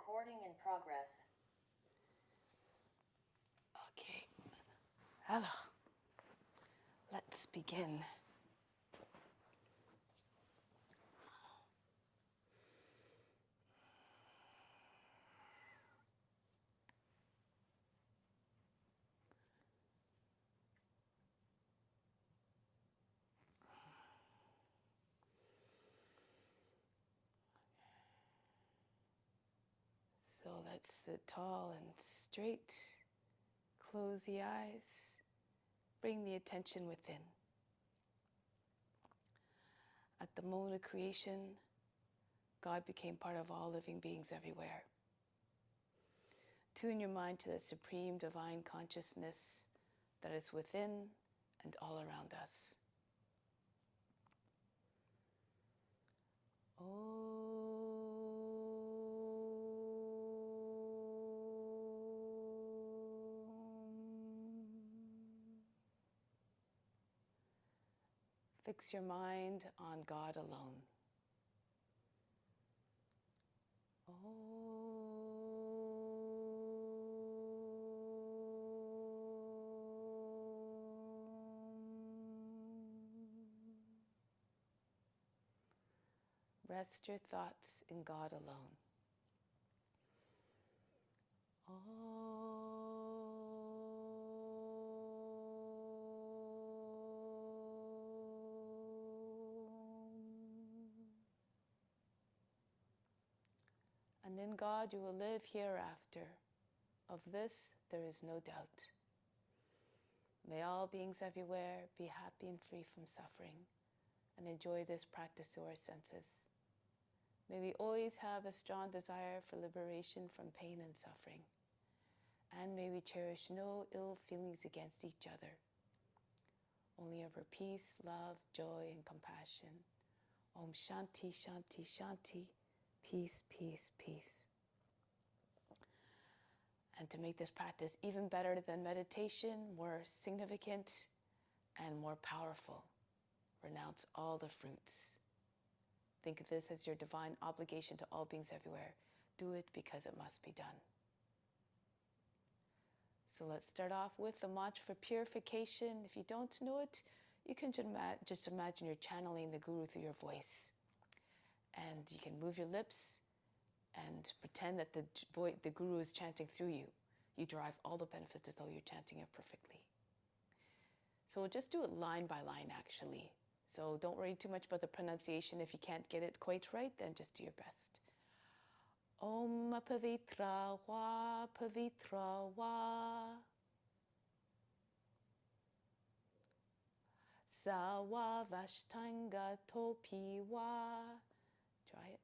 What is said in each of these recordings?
Recording in progress. Okay. Hello. Let's begin. So let's sit tall and straight. Close the eyes. Bring the attention within. At the moment of creation, God became part of all living beings everywhere. Tune your mind to the supreme divine consciousness that is within and all around us. Fix your mind on God alone. Rest your thoughts in God alone. And in God you will live hereafter. Of this there is no doubt. May all beings everywhere be happy and free from suffering and enjoy this practice through our senses. May we always have a strong desire for liberation from pain and suffering. And may we cherish no ill feelings against each other. Only ever peace, love, joy, and compassion. Om Shanti, Shanti, Shanti. Peace, peace, peace. And to make this practice even better than meditation, more significant and more powerful, renounce all the fruits. Think of this as your divine obligation to all beings everywhere. Do it because it must be done. So let's start off with the mantra for purification. If you don't know it, you can just imagine you're channeling the Guru through your voice. And you can move your lips and pretend that the Guru is chanting through you. You derive all the benefits as though you're chanting it perfectly. So we'll just do it line by line, actually. So don't worry too much about the pronunciation. If you can't get it quite right, then just do your best. Om Pavitra Wa Pavitra Wa Sawa Vashtanga Topi Wa. Try it.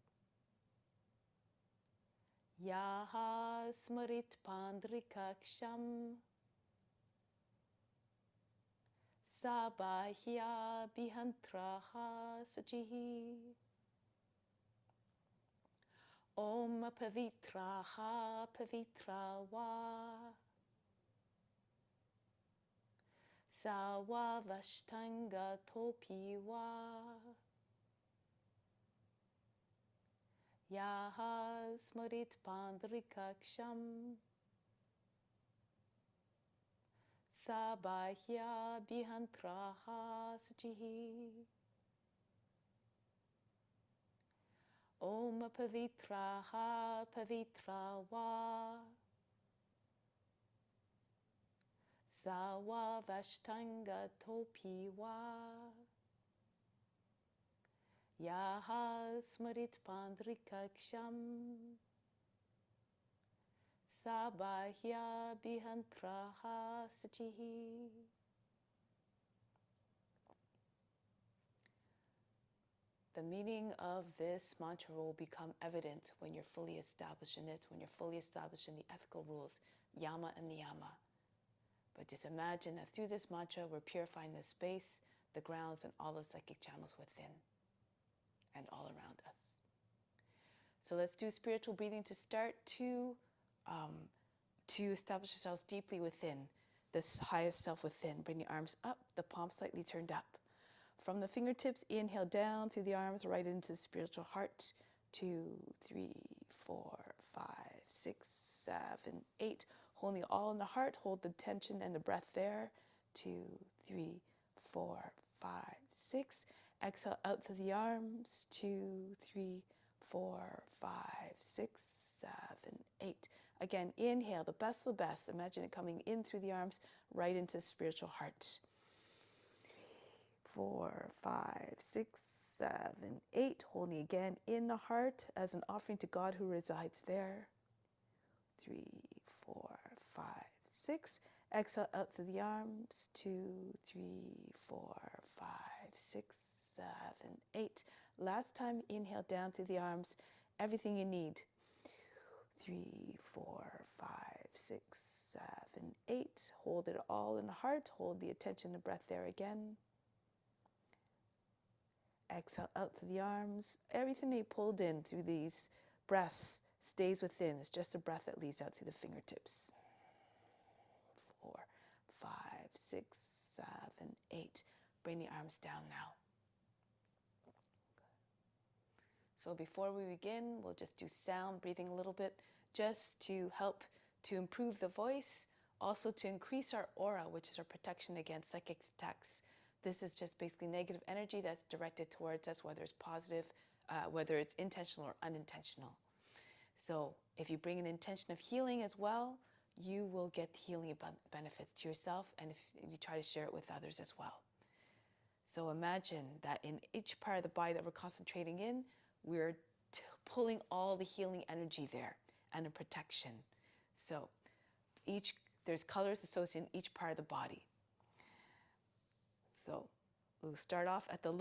Yaha Smarit Pandrikaksham Sabahya Bihantraha Sachihi. Om Pavitraha Pavitra Va Sawa Vashtanga Topi Va Yaha Smarit Pandrikaksham Sabahya Bihantraha Sachihi. Om Pavitraha Pavitra Va Sawa Vashtanga Topi Va Yaha Smarit Pandrikaksham Sabahya Bihantraha Sachihi. The meaning of this mantra will become evident when you're fully established in it, when you're fully established in the ethical rules, yama and niyama. But just imagine that through this mantra, we're purifying the space, the grounds, and all the psychic channels within and all around us. So let's do spiritual breathing to start to establish ourselves deeply within, this highest self within. Bring your arms up, the palms slightly turned up. From the fingertips, inhale down through the arms, right into the spiritual heart. 2, 3, 4, 5. 6, 7, 8. Holding it all in the heart. Hold the tension and the breath there. 2, 3, 4, 5, 6. Exhale out through the arms. 2, 3, 4, 5, 6, 7, 8. Again, inhale, the best of the best. Imagine it coming in through the arms, right into the spiritual heart. 4, 5, 6, 7, 8. Holding again in the heart as an offering to God who resides there. 3, 4, 5, 6. Exhale out through the arms. 2, 3, 4, 5, 6, 7, 8. Last time, inhale down through the arms. Everything you need. 3, 4, 5, 6, 7, 8. Hold it all in the heart. Hold the attention and breath there again. Exhale out through the arms. Everything that you pulled in through these breaths stays within. It's just a breath that leads out through the fingertips. 4, 5, 6, 7, 8. Bring the arms down now. So before we begin, we'll just do sound breathing a little bit, just to help to improve the voice, also to increase our aura, which is our protection against psychic attacks. This is just basically negative energy that's directed towards us, whether it's positive, whether it's intentional or unintentional. So if you bring an intention of healing as well, you will get healing benefits to yourself, and if you try to share it with others as well. So imagine that in each part of the body that we're concentrating in, we're pulling all the healing energy there and a protection. So there's colors associated in each part of the body. So we'll start off at the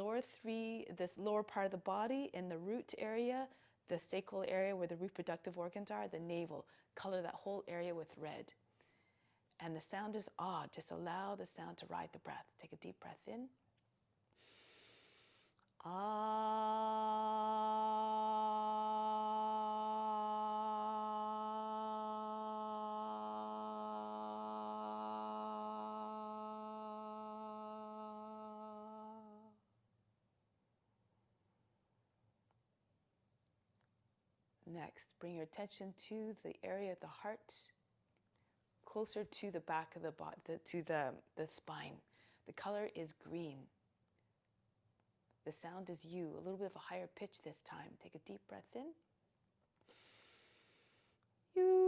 this lower part of the body in the root area, the sacral area where the reproductive organs are, the navel. Color that whole area with red. And the sound is ah. Just allow the sound to ride the breath. Take a deep breath in. Next, bring your attention to the area of the heart, closer to the back of the body, to the spine. The color is green. The sound is you, a little bit of a higher pitch this time. Take a deep breath in. You.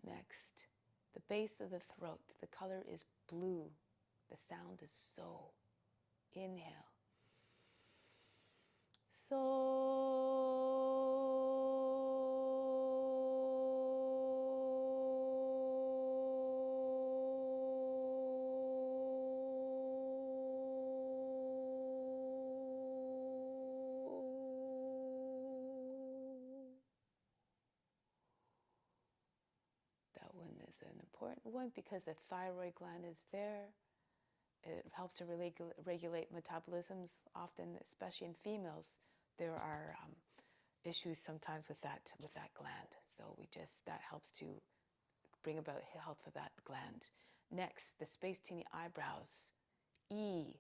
Next, the base of the throat. The color is blue. The sound is so. Inhale. So. That one is an important one because the thyroid gland is there. It helps to regulate metabolisms. Often, especially in females, there are issues sometimes with that gland. So that helps to bring about health of that gland. Next, the space between the eyebrows, E.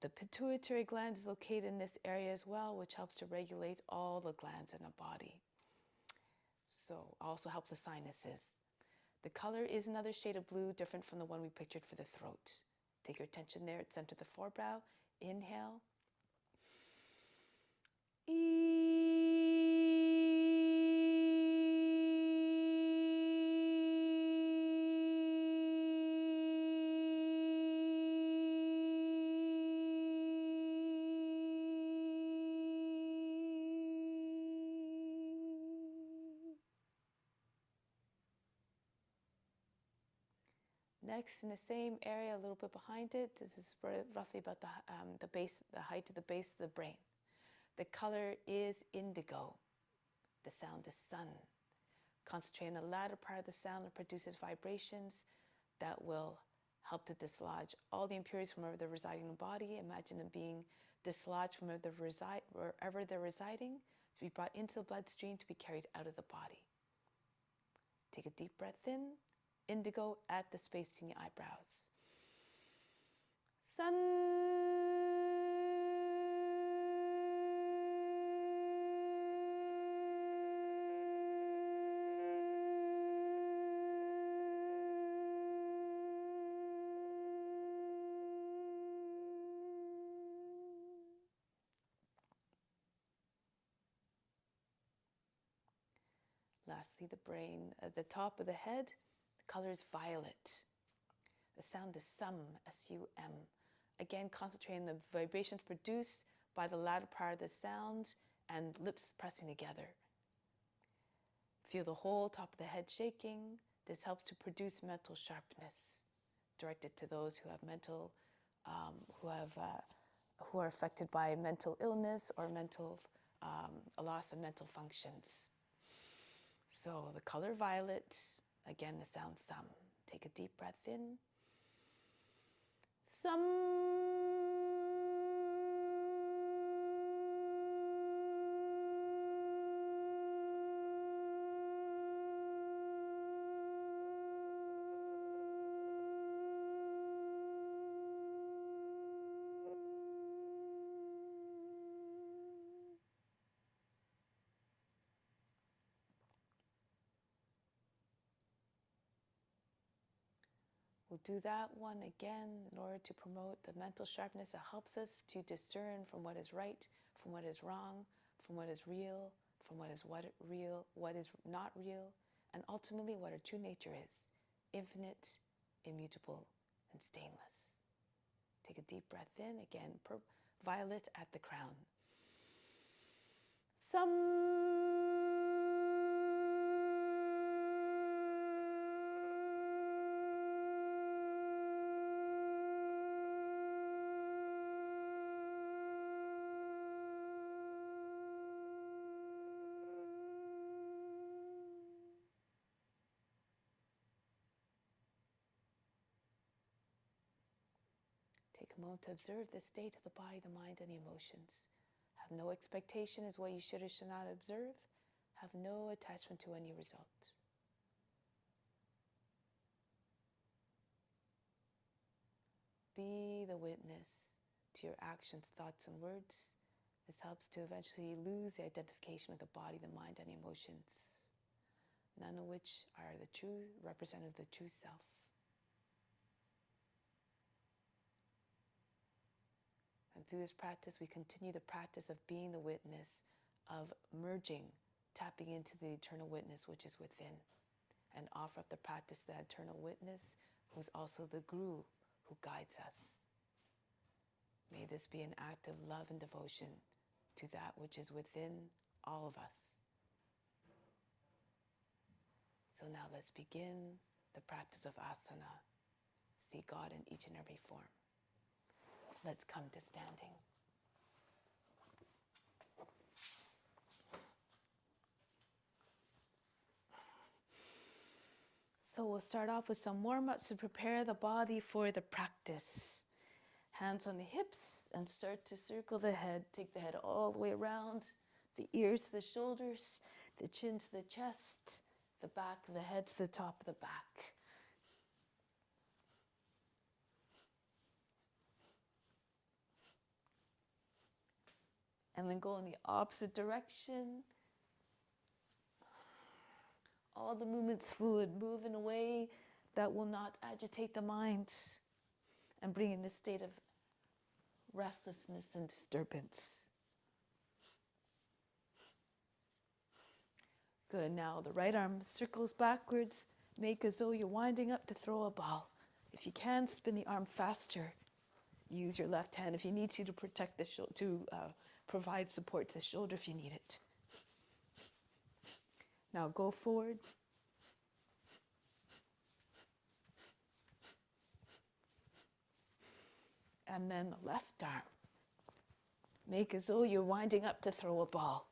The pituitary gland is located in this area as well, which helps to regulate all the glands in the body. So also helps the sinuses. The color is another shade of blue, different from the one we pictured for the throat. Take your attention there at center of the forebrow. Inhale. Next, in the same area, a little bit behind it, this is roughly about the height of the base of the brain. The color is indigo. The sound is sun. Concentrate on the latter part of the sound that produces vibrations that will help to dislodge all the impurities from wherever they're residing in the body. Imagine them being dislodged from wherever they're residing, to be brought into the bloodstream, to be carried out of the body. Take a deep breath in, indigo at the space between your eyebrows. Sun. Lastly, the brain, at the top of the head, the color is violet. The sound is sum, S-U-M. Again, concentrating on the vibrations produced by the latter part of the sound and lips pressing together. Feel the whole top of the head shaking. This helps to produce mental sharpness, directed to those who have mental, who are affected by mental illness or a loss of mental functions. So the color violet, again the sound sum. Take a deep breath in. Sum. We'll do that one again in order to promote the mental sharpness. It helps us to discern from what is right, from what is wrong, from what is real, from what is not real, and ultimately what our true nature is: infinite, immutable, and stainless. Take a deep breath in, again, violet at the crown. Some. Take a moment to observe the state of the body, the mind, and the emotions. Have no expectation as what you should or should not observe. Have no attachment to any result. Be the witness to your actions, thoughts, and words. This helps to eventually lose the identification with the body, the mind, and the emotions, none of which are the true representative of the true self. And through this practice, we continue the practice of being the witness, of merging, tapping into the eternal witness which is within, and offer up the practice to that eternal witness who's also the Guru who guides us. May this be an act of love and devotion to that which is within all of us. So now let's begin the practice of asana. See God in each and every form. Let's come to standing. So we'll start off with some warm-ups to prepare the body for the practice. Hands on the hips and start to circle the head. Take the head all the way around, the ears to the shoulders, the chin to the chest, the back of the head to the top of the back. And then go in the opposite direction. All the movements fluid, move in a way that will not agitate the mind and bring in a state of restlessness and disturbance. Good, now the right arm circles backwards. Make as though you're winding up to throw a ball. If you can, spin the arm faster. Use your left hand if you need to protect the shoulder, provide support to the shoulder if you need it. Now go forward. And then the left arm. Make as though you're winding up to throw a ball.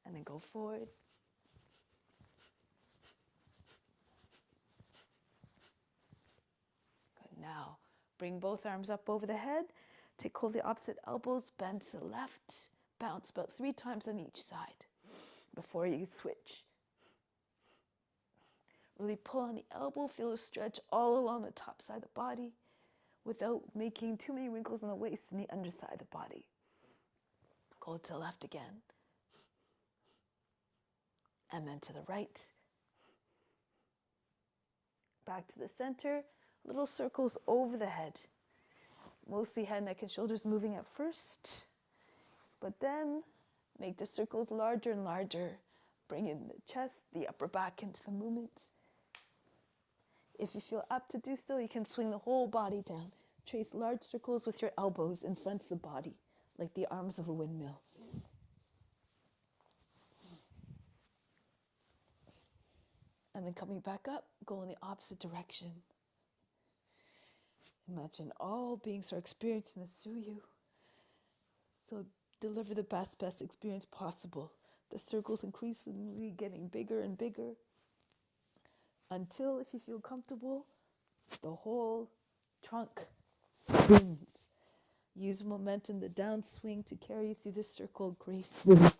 And then go forward. Bring both arms up over the head. Take hold of the opposite elbows, bend to the left. Bounce about 3 times on each side before you switch. Really pull on the elbow, feel a stretch all along the top side of the body without making too many wrinkles in the waist and the underside of the body. Go to the left again. And then to the right. Back to the center. Little circles over the head. Mostly head, neck, and shoulders moving at first. But then make the circles larger and larger. Bring in the chest, the upper back into the movement. If you feel apt to do so, you can swing the whole body down. Trace large circles with your elbows in front of the body, like the arms of a windmill. And then coming back up, go in the opposite direction. Imagine all beings are experiencing this through you. So deliver the best experience possible. The circles increasingly getting bigger and bigger until, if you feel comfortable, the whole trunk spins. Use momentum, the downswing, to carry you through the circle gracefully.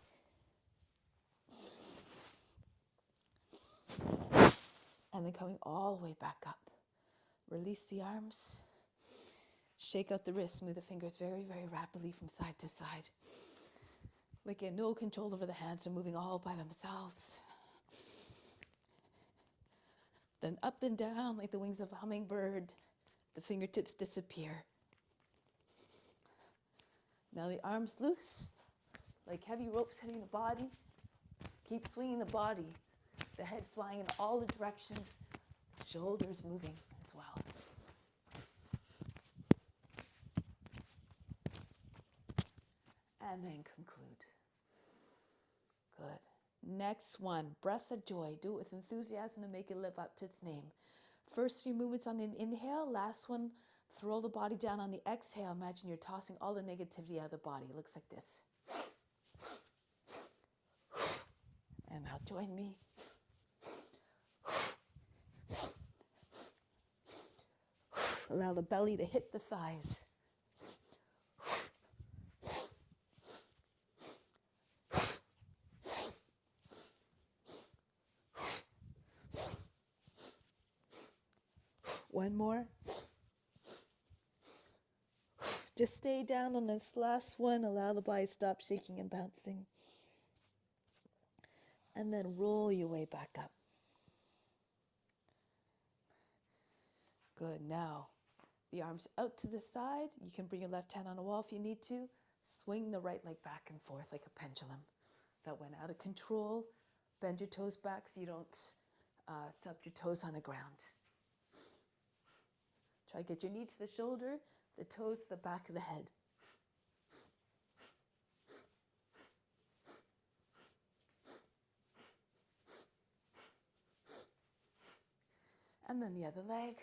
And then coming all the way back up. Release the arms. Shake out the wrists. Move the fingers very, very rapidly from side to side. Like you have no control over the hands and moving all by themselves. Then up and down like the wings of a hummingbird. The fingertips disappear. Now the arms loose, like heavy ropes hitting the body. Keep swinging the body. The head flying in all the directions. Shoulders moving as well. And then conclude. Good. Next one, breath of joy. Do it with enthusiasm and make it live up to its name. First 3 movements on an inhale. Last one, throw the body down on the exhale. Imagine you're tossing all the negativity out of the body. It looks like this. And now join me. Allow the belly to hit the thighs. One more. Just stay down on this last one. Allow the body to stop shaking and bouncing. And then roll your way back up. Good. Now, the arms out to the side. You can bring your left hand on the wall if you need to. Swing the right leg back and forth like a pendulum. That went out of control. Bend your toes back so you don't stub your toes on the ground. Try to get your knee to the shoulder, the toes to the back of the head. And then the other leg.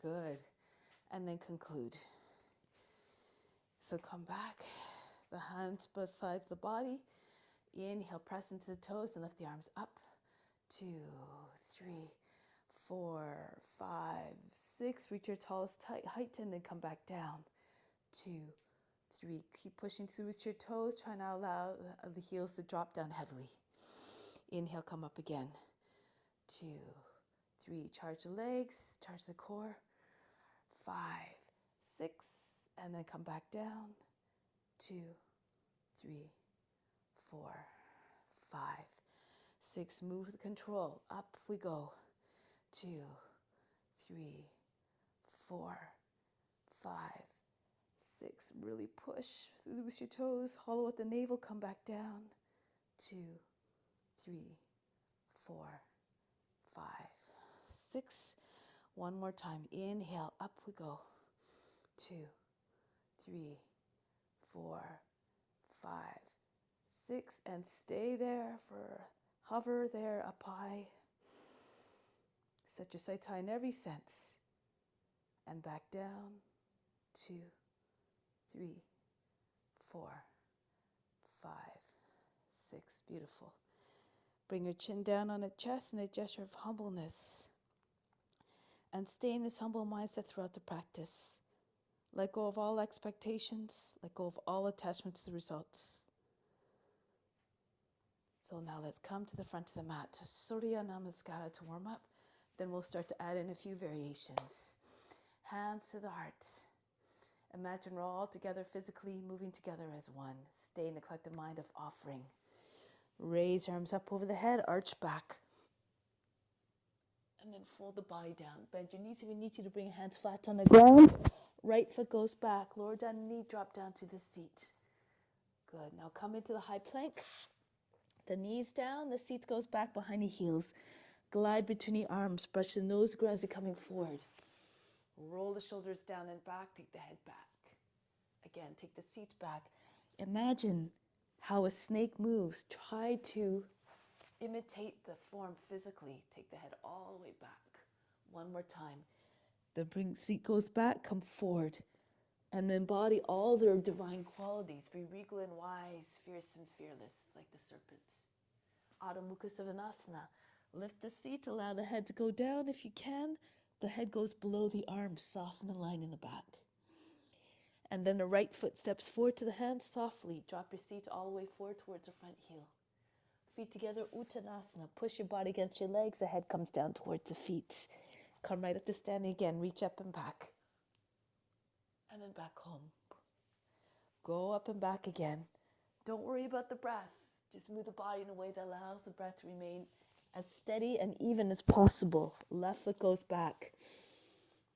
Good. And then conclude. So come back, the hands both sides of the body. Inhale, press into the toes and lift the arms up. 2, 3, 4, 5, 6. Reach your tallest height and then come back down. 2, 3. Keep pushing through with your toes. Try not to allow the heels to drop down heavily. Inhale, come up again. 2, 3. Charge the legs, charge the core. 5, 6, and then come back down. 2, 3, 4, 5, 6. Move with control. Up we go. 2, 3, 4, 5, 6. Really push through with your toes. Hollow out the navel. Come back down. 2, 3, 4, 5, 6. One more time. Inhale. Up we go. 2, 3, 4, 5, 6. And stay there for hover there up high. Set your sights high in every sense. And back down. 2, 3, 4, 5, 6. Beautiful. Bring your chin down on the chest in a gesture of humbleness. And stay in this humble mindset throughout the practice. Let go of all expectations. Let go of all attachment to the results. So now let's come to the front of the mat to Surya Namaskara to warm up. Then we'll start to add in a few variations. Hands to the heart. Imagine we're all together physically, moving together as one. Stay in the collective mind of offering. Raise your arms up over the head, arch back. And then fold the body down. Bend your knees if you need to bring your hands flat on the ground. Right foot goes back. Lower down the knee, drop down to the seat. Good. Now come into the high plank. The knees down, the seat goes back behind the heels. Glide between the arms. Brush the nose to the ground as you're coming forward. Roll the shoulders down and back. Take the head back. Again, take the seat back. Imagine how a snake moves. Try to imitate the form physically. Take the head all the way back. One more time. The seat goes back, come forward. And embody all their divine qualities. Be regal and wise, fierce and fearless, like the serpents. Adho Mukha Svanasana. Lift the seat, allow the head to go down if you can. The head goes below the arms, soften the line in the back. And then the right foot steps forward to the hands softly. Drop your seat all the way forward towards the front heel. Feet together, Uttanasana. Push your body against your legs. The head comes down towards the feet. Come right up to standing again. Reach up and back. And then back home. Go up and back again. Don't worry about the breath. Just move the body in a way that allows the breath to remain as steady and even as possible. Left foot goes back.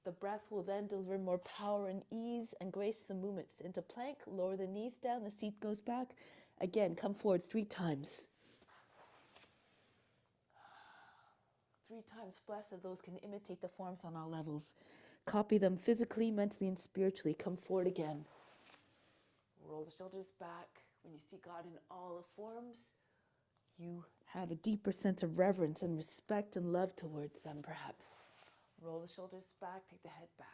The breath will then deliver more power and ease and grace the movements. Into plank, lower the knees down, the seat goes back. Again, come forward 3 times. 3 times. Blessed, those can imitate the forms on all levels. Copy them physically, mentally, and spiritually. Come forward again. Roll the shoulders back. When you see God in all the forms, you have a deeper sense of reverence and respect and love towards them, perhaps. Roll the shoulders back, take the head back.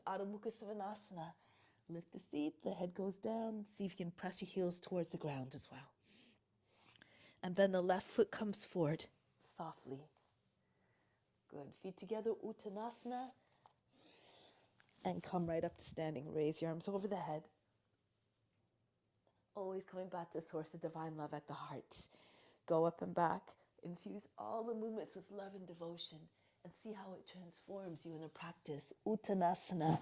Adho Mukha Svanasana. Lift the seat, the head goes down. See if you can press your heels towards the ground as well. And then the left foot comes forward, softly. Good. Feet together, Uttanasana. And come right up to standing. Raise your arms over the head. Always coming back to the source of divine love at the heart. Go up and back. Infuse all the movements with love and devotion and see how it transforms you in a practice. Uttanasana.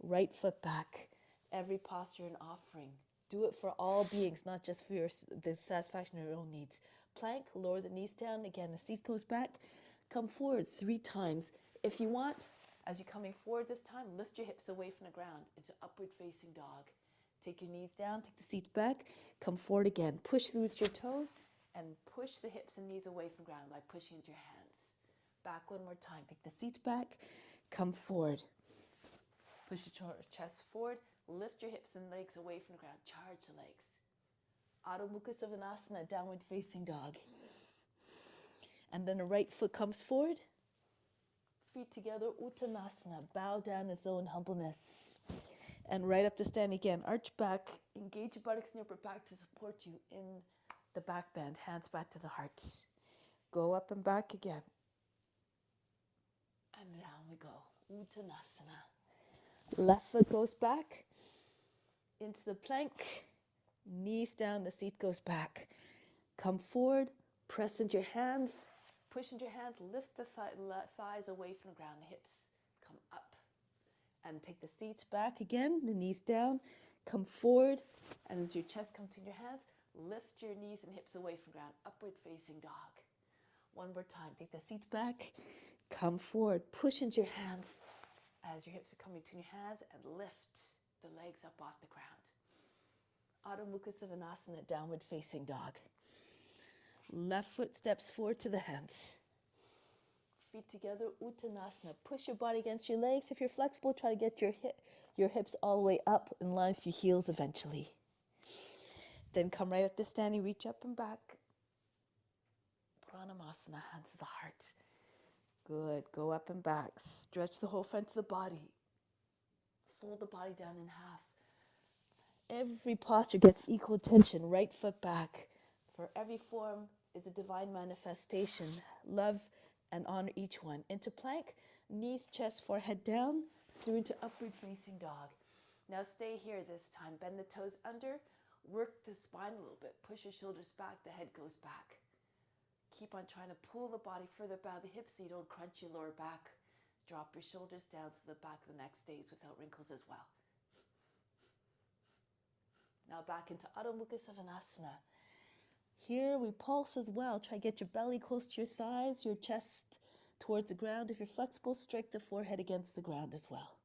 Right foot back. Every posture an offering. Do it for all beings, not just for the satisfaction of your own needs. Plank, lower the knees down. Again, the seat goes back. Come forward 3 times. If you want, as you're coming forward this time, lift your hips away from the ground into upward facing dog. Take your knees down, take the seat back, come forward again. Push through with your toes and push the hips and knees away from the ground by pushing into your hands. Back one more time. Take the seat back, come forward. Push your chest forward, lift your hips and legs away from the ground. Charge the legs. Adho Mukha Svanasana, downward facing dog. And then the right foot comes forward. Feet together, Uttanasana. Bow down in own humbleness. And right up to stand again. Arch back. Engage your buttocks and your upper back to support you in the back bend. Hands back to the heart. Go up and back again. And down we go. Uttanasana. Left foot goes back into the plank. Knees down, the seat goes back. Come forward. Press into your hands. Push into your hands. Lift the thighs away from the ground. The hips come up. And take the seats back again, the knees down, come forward, and as your chest comes to your hands, lift your knees and hips away from the ground, upward facing dog. One more time, take the seats back, come forward, push into your hands as your hips are coming between your hands, and lift the legs up off the ground. Adho Mukha Svanasana, downward facing dog. Left foot steps forward to the hands. Feet together, Uttanasana. Push your body against your legs. If you're flexible, try to get your hips all the way up in line with your heels eventually. Then come right up to standing, reach up and back. Pranamasana, hands to the heart. Good. Go up and back. Stretch the whole front of the body. fold the body down in half. Every posture gets equal tension, right foot back. For every form is a divine manifestation. Love and honor each one. Into plank, knees, chest, forehead down, through into upward facing dog. Now stay here this time. Bend the toes under, work the spine a little bit. Push your shoulders back, the head goes back. Keep on trying to pull the body further back the hips so you don't crunch your lower back. Drop your shoulders down so the back of the neck stays without wrinkles as well. Now back into Adho Mukha Svanasana. Here we pulse as well. Try to get your belly close to your thighs, your chest towards the ground. If you're flexible, strike the forehead against the ground as well.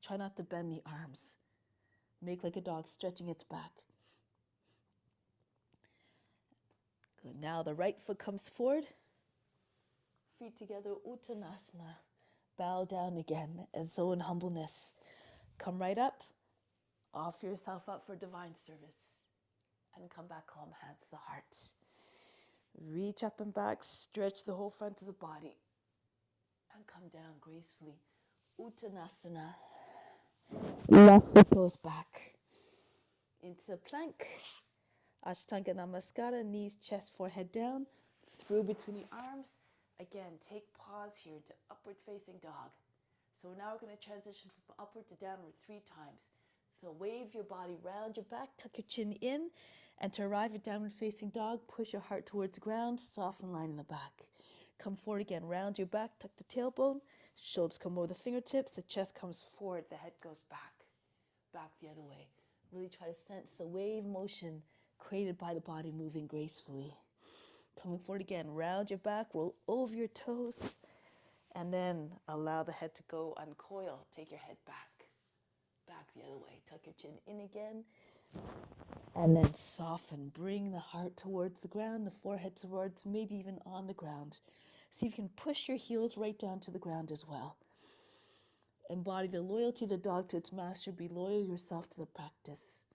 Try not to bend the arms. Make like a dog stretching its back. Good. Now the right foot comes forward. Feet together, Uttanasana. Bow down again, and so in humbleness. Come right up. Offer yourself up for divine service. And come back home, hands to the heart. Reach up and back, stretch the whole front of the body. And come down gracefully. Uttanasana. Left foot goes back. Into plank. Ashtanga Namaskara, knees, chest, forehead down. Through between the arms. Again, take pause here to upward facing dog. So now we're going to transition from upward to downward 3 times. So wave your body round your back, tuck your chin in, and to arrive at downward facing dog, push your heart towards the ground, soften line in the back. Come forward again, round your back, tuck the tailbone, shoulders come over the fingertips, the chest comes forward, the head goes back, back the other way. Really try to sense the wave motion created by the body moving gracefully. Coming forward again, round your back, roll over your toes, and then allow the head to go, uncoil, take your head back. Back the other way. Tuck your chin in again. And then soften. Bring the heart towards the ground, the forehead towards, maybe even on the ground. See if you can push your heels right down to the ground as well. Embody the loyalty of the dog to its master. Be loyal yourself to the practice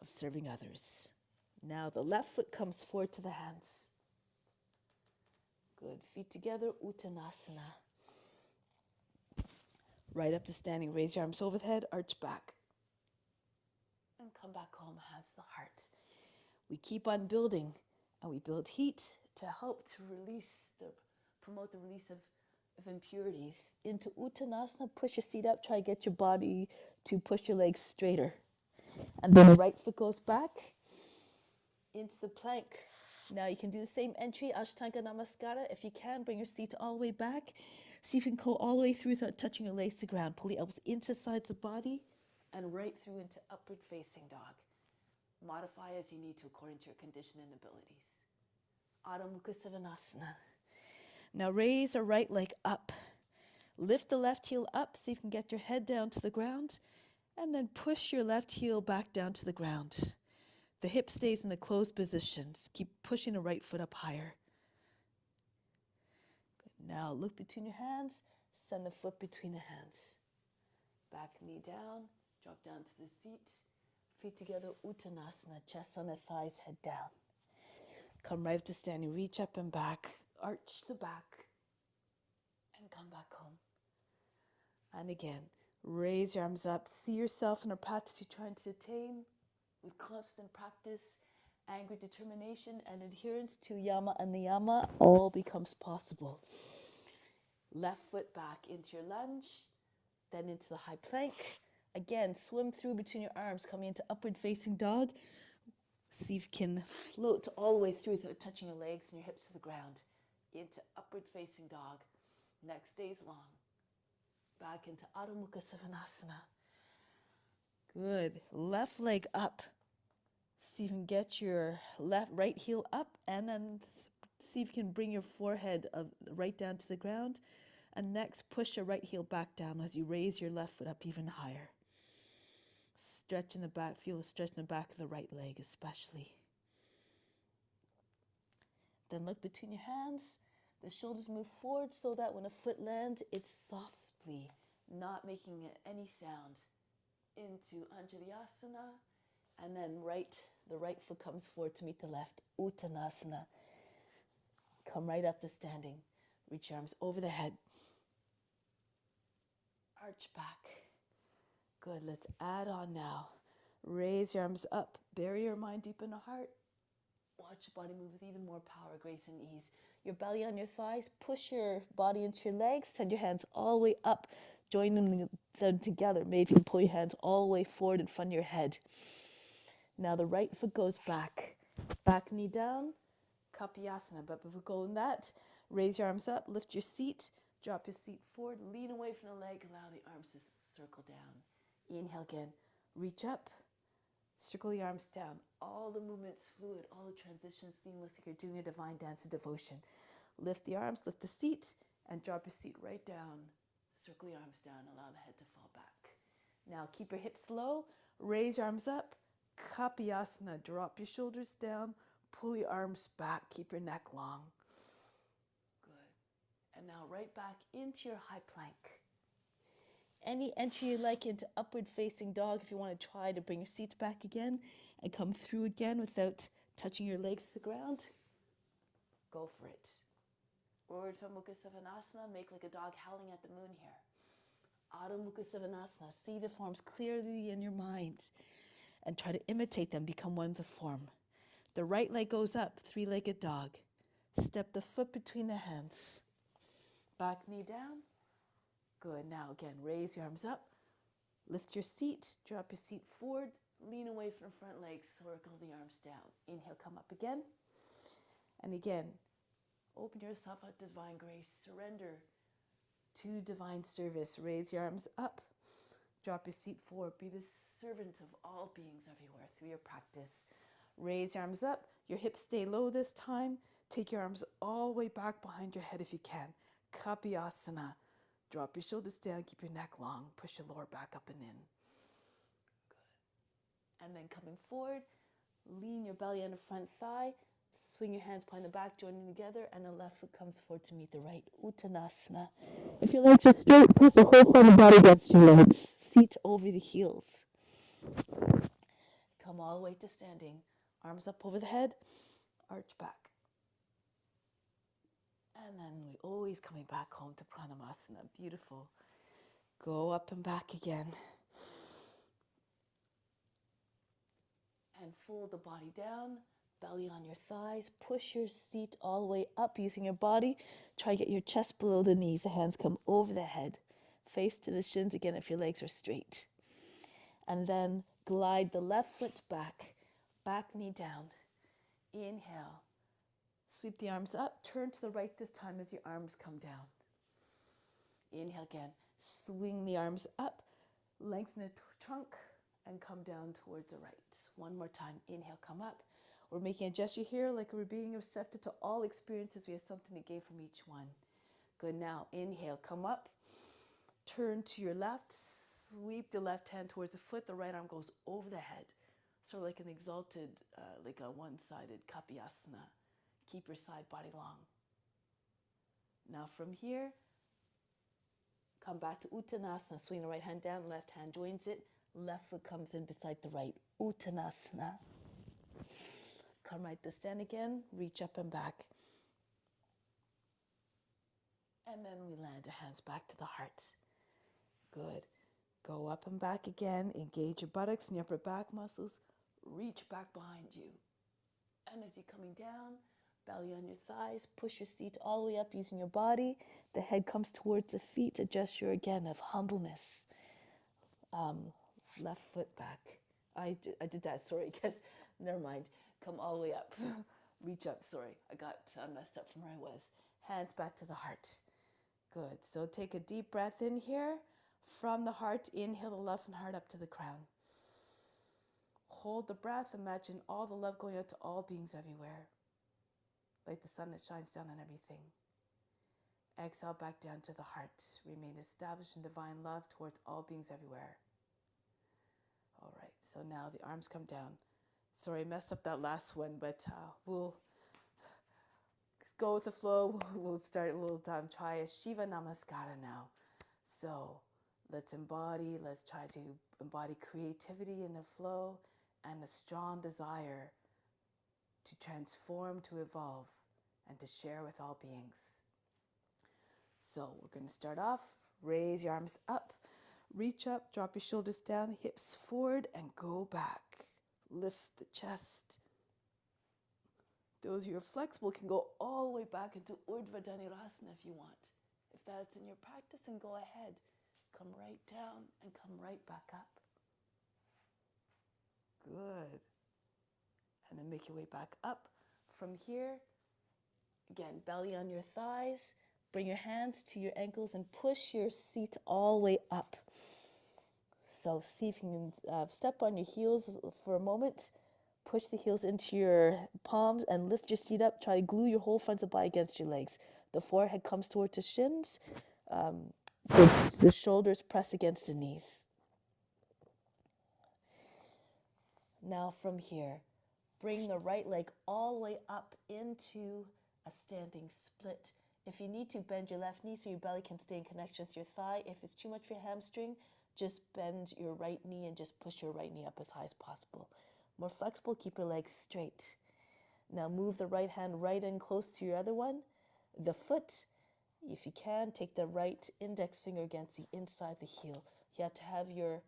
of serving others. Now the left foot comes forward to the hands. Good. Feet together. Uttanasana. Right up to standing, raise your arms over the head, arch back. And come back home, hands to the heart. We keep on building, and we build heat to help to promote the release of impurities. Into Uttanasana, push your seat up, try to get your body to push your legs straighter. And then the right foot goes back into the plank. Now you can do the same entry, Ashtanga Namaskara. If you can, bring your seat all the way back. See if you can go all the way through without touching your legs to the ground. Pull the elbows into the sides of the body and right through into upward facing dog. Modify as you need to according to your condition and abilities. Adho Mukha Svanasana. Now raise our right leg up. Lift the left heel up. See if you can get your head down to the ground. And then push your left heel back down to the ground. The hip stays in a closed position. Just keep pushing the right foot up higher. Now look between your hands, send the foot between the hands. Back knee down, drop down to the seat. Feet together, Uttanasana, chest on the thighs, head down. Come right up to standing, reach up and back, arch the back, and come back home. And again, raise your arms up. See yourself in a practice you're trying to attain with constant practice, anger, determination, and adherence to yama and niyama, all becomes possible. Left foot back into your lunge, then into the high plank. Again, swim through between your arms, coming into upward facing dog. See if you can float all the way through without touching your legs and your hips to the ground. Into upward facing dog. Neck stays long. Back into Adho Mukha Svanasana. Good. Left leg up. See if you can get your right heel up, and then see if you can bring your forehead right down to the ground. And next, push your right heel back down as you raise your left foot up even higher. Stretch in the back, feel a stretch in the back of the right leg especially. Then look between your hands. The shoulders move forward so that when a foot lands, it's softly, not making any sound. Into Anjali Asana. And then the right foot comes forward to meet the left, Uttanasana. Come right up to standing. Reach your arms over the head. Arch back. Good, let's add on now. Raise your arms up, bury your mind deep in the heart. Watch your body move with even more power, grace, and ease. Your belly on your thighs, push your body into your legs, send your hands all the way up, joining them together. Maybe you can pull your hands all the way forward in front of your head. Now the right foot goes back. Back knee down, Kapayasana. But before going that, raise your arms up, lift your seat, drop your seat forward, lean away from the leg, allow the arms to circle down. Inhale again, reach up, circle the arms down. All the movements fluid, all the transitions seamless, like you're doing a divine dance of devotion. Lift the arms, lift the seat, and drop your seat right down. Circle the arms down, allow the head to fall back. Now keep your hips low, raise your arms up, Kapayasana. Drop your shoulders down, pull your arms back, keep your neck long. Good. And now right back into your high plank. Any entry you like into upward facing dog, if you want to try to bring your seat back again and come through again without touching your legs to the ground, go for it. Urdhva Mukha Savasana, make like a dog howling at the moon here. Adho Mukha Savasana, see the forms clearly in your mind and try to imitate them, become one with the form. The right leg goes up, three-legged dog. Step the foot between the hands. Back knee down. Good. Now again, raise your arms up. Lift your seat. Drop your seat forward. Lean away from the front leg. Circle the arms down. Inhale, come up again. And again, open yourself up to divine grace. Surrender to divine service. Raise your arms up. Drop your seat forward. Be the servant of all beings everywhere through your practice. Raise your arms up. Your hips stay low this time. Take your arms all the way back behind your head if you can. Kapayasana. Drop your shoulders down. Keep your neck long. Push your lower back up and in. Good. And then coming forward, lean your belly on the front thigh. Swing your hands behind the back, joining together, and the left foot comes forward to meet the right. Uttanasana. If your legs are straight, press the whole front of the body against your legs. Seat over the heels. Come all the way to standing. Arms up over the head, arch back. And then we always coming back home to Pranamasana. Beautiful. Go up and back again. And fold the body down, belly on your thighs. Push your seat all the way up using your body. Try to get your chest below the knees. The hands come over the head. Face to the shins again if your legs are straight. And then glide the left foot back. Back knee down. Inhale. Sweep the arms up. Turn to the right this time as your arms come down. Inhale again. Swing the arms up. Lengthen the trunk and come down towards the right. One more time. Inhale, come up. We're making a gesture here like we're being receptive to all experiences. We have something to gain from each one. Good. Now, inhale, come up. Turn to your left. Sweep the left hand towards the foot. The right arm goes over the head. Sort of like an exalted, like a one-sided Kapayasana. Keep your side body long. Now from here, come back to Uttanasana. Swing the right hand down, left hand joins it. Left foot comes in beside the right. Uttanasana. Come right to stand again. Reach up and back. And then we land our hands back to the heart. Good. Go up and back again. Engage your buttocks and your upper back muscles. Reach back behind you. And as you're coming down, belly on your thighs, push your seat all the way up using your body. The head comes towards the feet. A gesture again of humbleness. Left foot back. I did that, sorry, because never mind. Come all the way up. Reach up, sorry. I got messed up from where I was. Hands back to the heart. Good. So take a deep breath in here. From the heart, inhale the love and heart up to the crown. Hold the breath. Imagine all the love going out to all beings everywhere. Like the sun that shines down on everything. Exhale back down to the heart. Remain established in divine love towards all beings everywhere. All right, so now the arms come down. Sorry, I messed up that last one, but we'll go with the flow. We'll try a Shiva Namaskara now. So let's try to embody creativity in the flow and a strong desire to transform, to evolve, and to share with all beings. So we're going to start off. Raise your arms up. Reach up, drop your shoulders down, hips forward, and go back. Lift the chest. Those who are flexible can go all the way back into Urdhva Dhanurasana if you want. If that's in your practice, then go ahead. Come right down and come right back up. Good. And then make your way back up. From here, again, belly on your thighs. Bring your hands to your ankles and push your seat all the way up. So see if you can step on your heels for a moment. Push the heels into your palms and lift your seat up. Try to glue your whole front of the body against your legs. The forehead comes towards the shins. The shoulders press against the knees. Now from here, bring the right leg all the way up into a standing split. If you need to, bend your left knee so your belly can stay in connection with your thigh. If it's too much for your hamstring, just bend your right knee and just push your right knee up as high as possible. More flexible, keep your legs straight. Now move the right hand right in close to your other one. The foot, if you can, take the right index finger against the inside the heel. You have to have your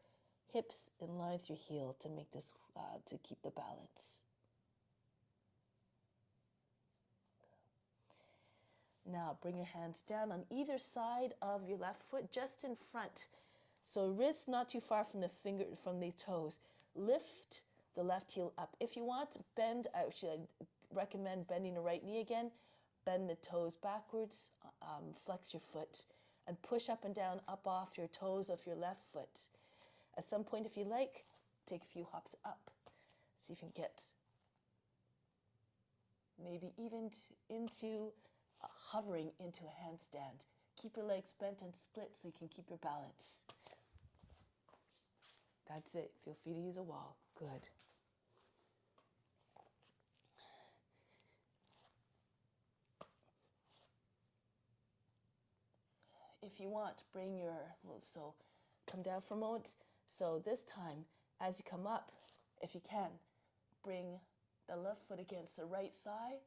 hips in line with your heel to make this, to keep the balance. Now bring your hands down on either side of your left foot, just in front. So wrists not too far from the toes. Lift the left heel up. If you want, bend, actually I recommend bending the right knee again. Bend the toes backwards, flex your foot, and push up and down up off your toes of your left foot. At some point, if you like, take a few hops up. See if you can get maybe even into hovering into a handstand. Keep your legs bent and split so you can keep your balance. That's it. Feel free to use a wall. Good. If you want, bring your, so come down for a moment. So this time, as you come up, if you can, bring the left foot against the right thigh,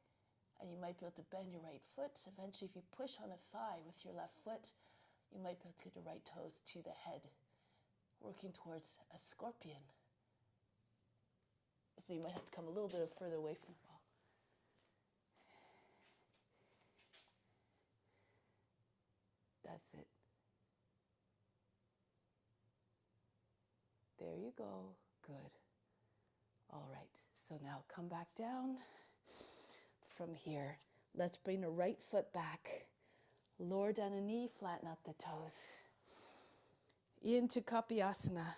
and you might be able to bend your right foot. Eventually, if you push on a thigh with your left foot, you might be able to get your right toes to the head, working towards a scorpion. So you might have to come a little bit further away from the wall. That's it. There you go. Good. All right. So now come back down. From here, let's bring the right foot back. Lower down a knee, flatten out the toes. Into Kapiyasana.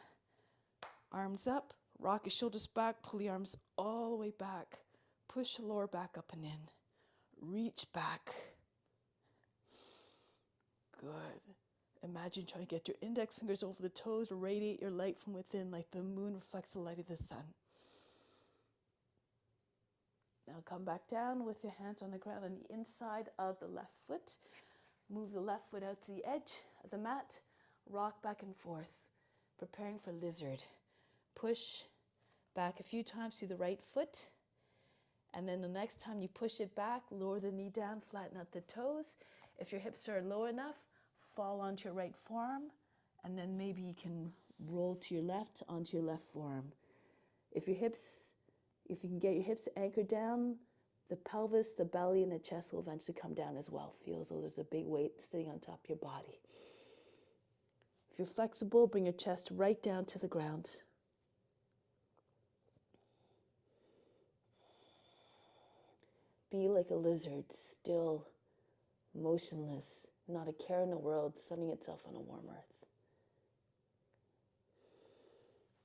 Arms up, rock your shoulders back, pull the arms all the way back. Push the lower back up and in. Reach back. Good. Imagine trying to get your index fingers over the toes to radiate your light from within like the moon reflects the light of the sun. Now come back down with your hands on the ground on the inside of the left foot. Move the left foot out to the edge of the mat. Rock back and forth, preparing for lizard. Push back a few times to the right foot. And then the next time you push it back, lower the knee down, flatten out the toes. If your hips are low enough, fall onto your right forearm. And then maybe you can roll to your left onto your left forearm. If you can get your hips anchored down, the pelvis, the belly, and the chest will eventually come down as well. Feel as though there's a big weight sitting on top of your body. If you're flexible, bring your chest right down to the ground. Be like a lizard, still, motionless, not a care in the world, sunning itself on a warm earth.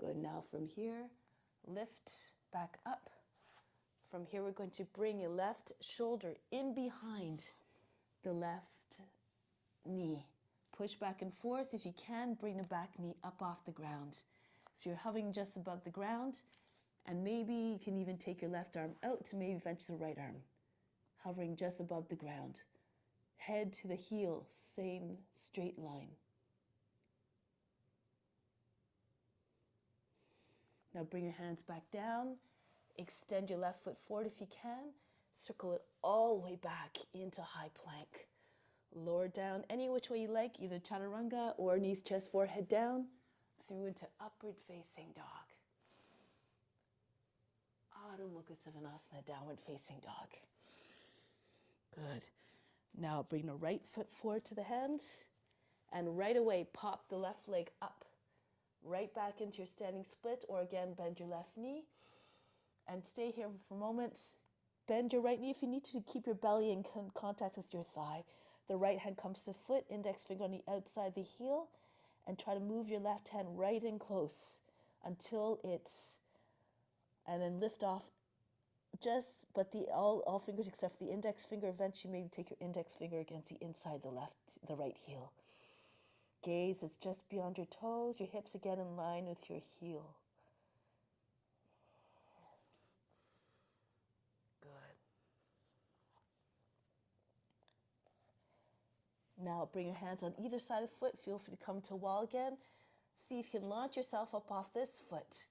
Good. Now from here, lift back up. From here, we're going to bring your left shoulder in behind the left knee. Push back and forth. If you can, bring the back knee up off the ground. So you're hovering just above the ground, and maybe you can even take your left arm out to maybe eventually the right arm. Hovering just above the ground. Head to the heel, same straight line. Now bring your hands back down. Extend your left foot forward if you can. Circle it all the way back into high plank. Lower down any which way you like, either chaturanga or knees, chest, forehead down, through into upward facing dog. Adho Mukha Svanasana, downward facing dog. Good. Now bring the right foot forward to the hands, and right away pop the left leg up, right back into your standing split, or again bend your left knee, and stay here for a moment. Bend your right knee if you need to keep your belly in contact with your thigh. The right hand comes to foot, index finger on the outside the heel, and try to move your left hand right in close until it's, and then lift off but all fingers except for the index finger. Eventually maybe take your index finger against the inside the right heel. Gaze is just beyond your toes, your hips again in line with your heel. Good. Now bring your hands on either side of the foot. Feel free to come to a wall again. See if you can launch yourself up off this foot.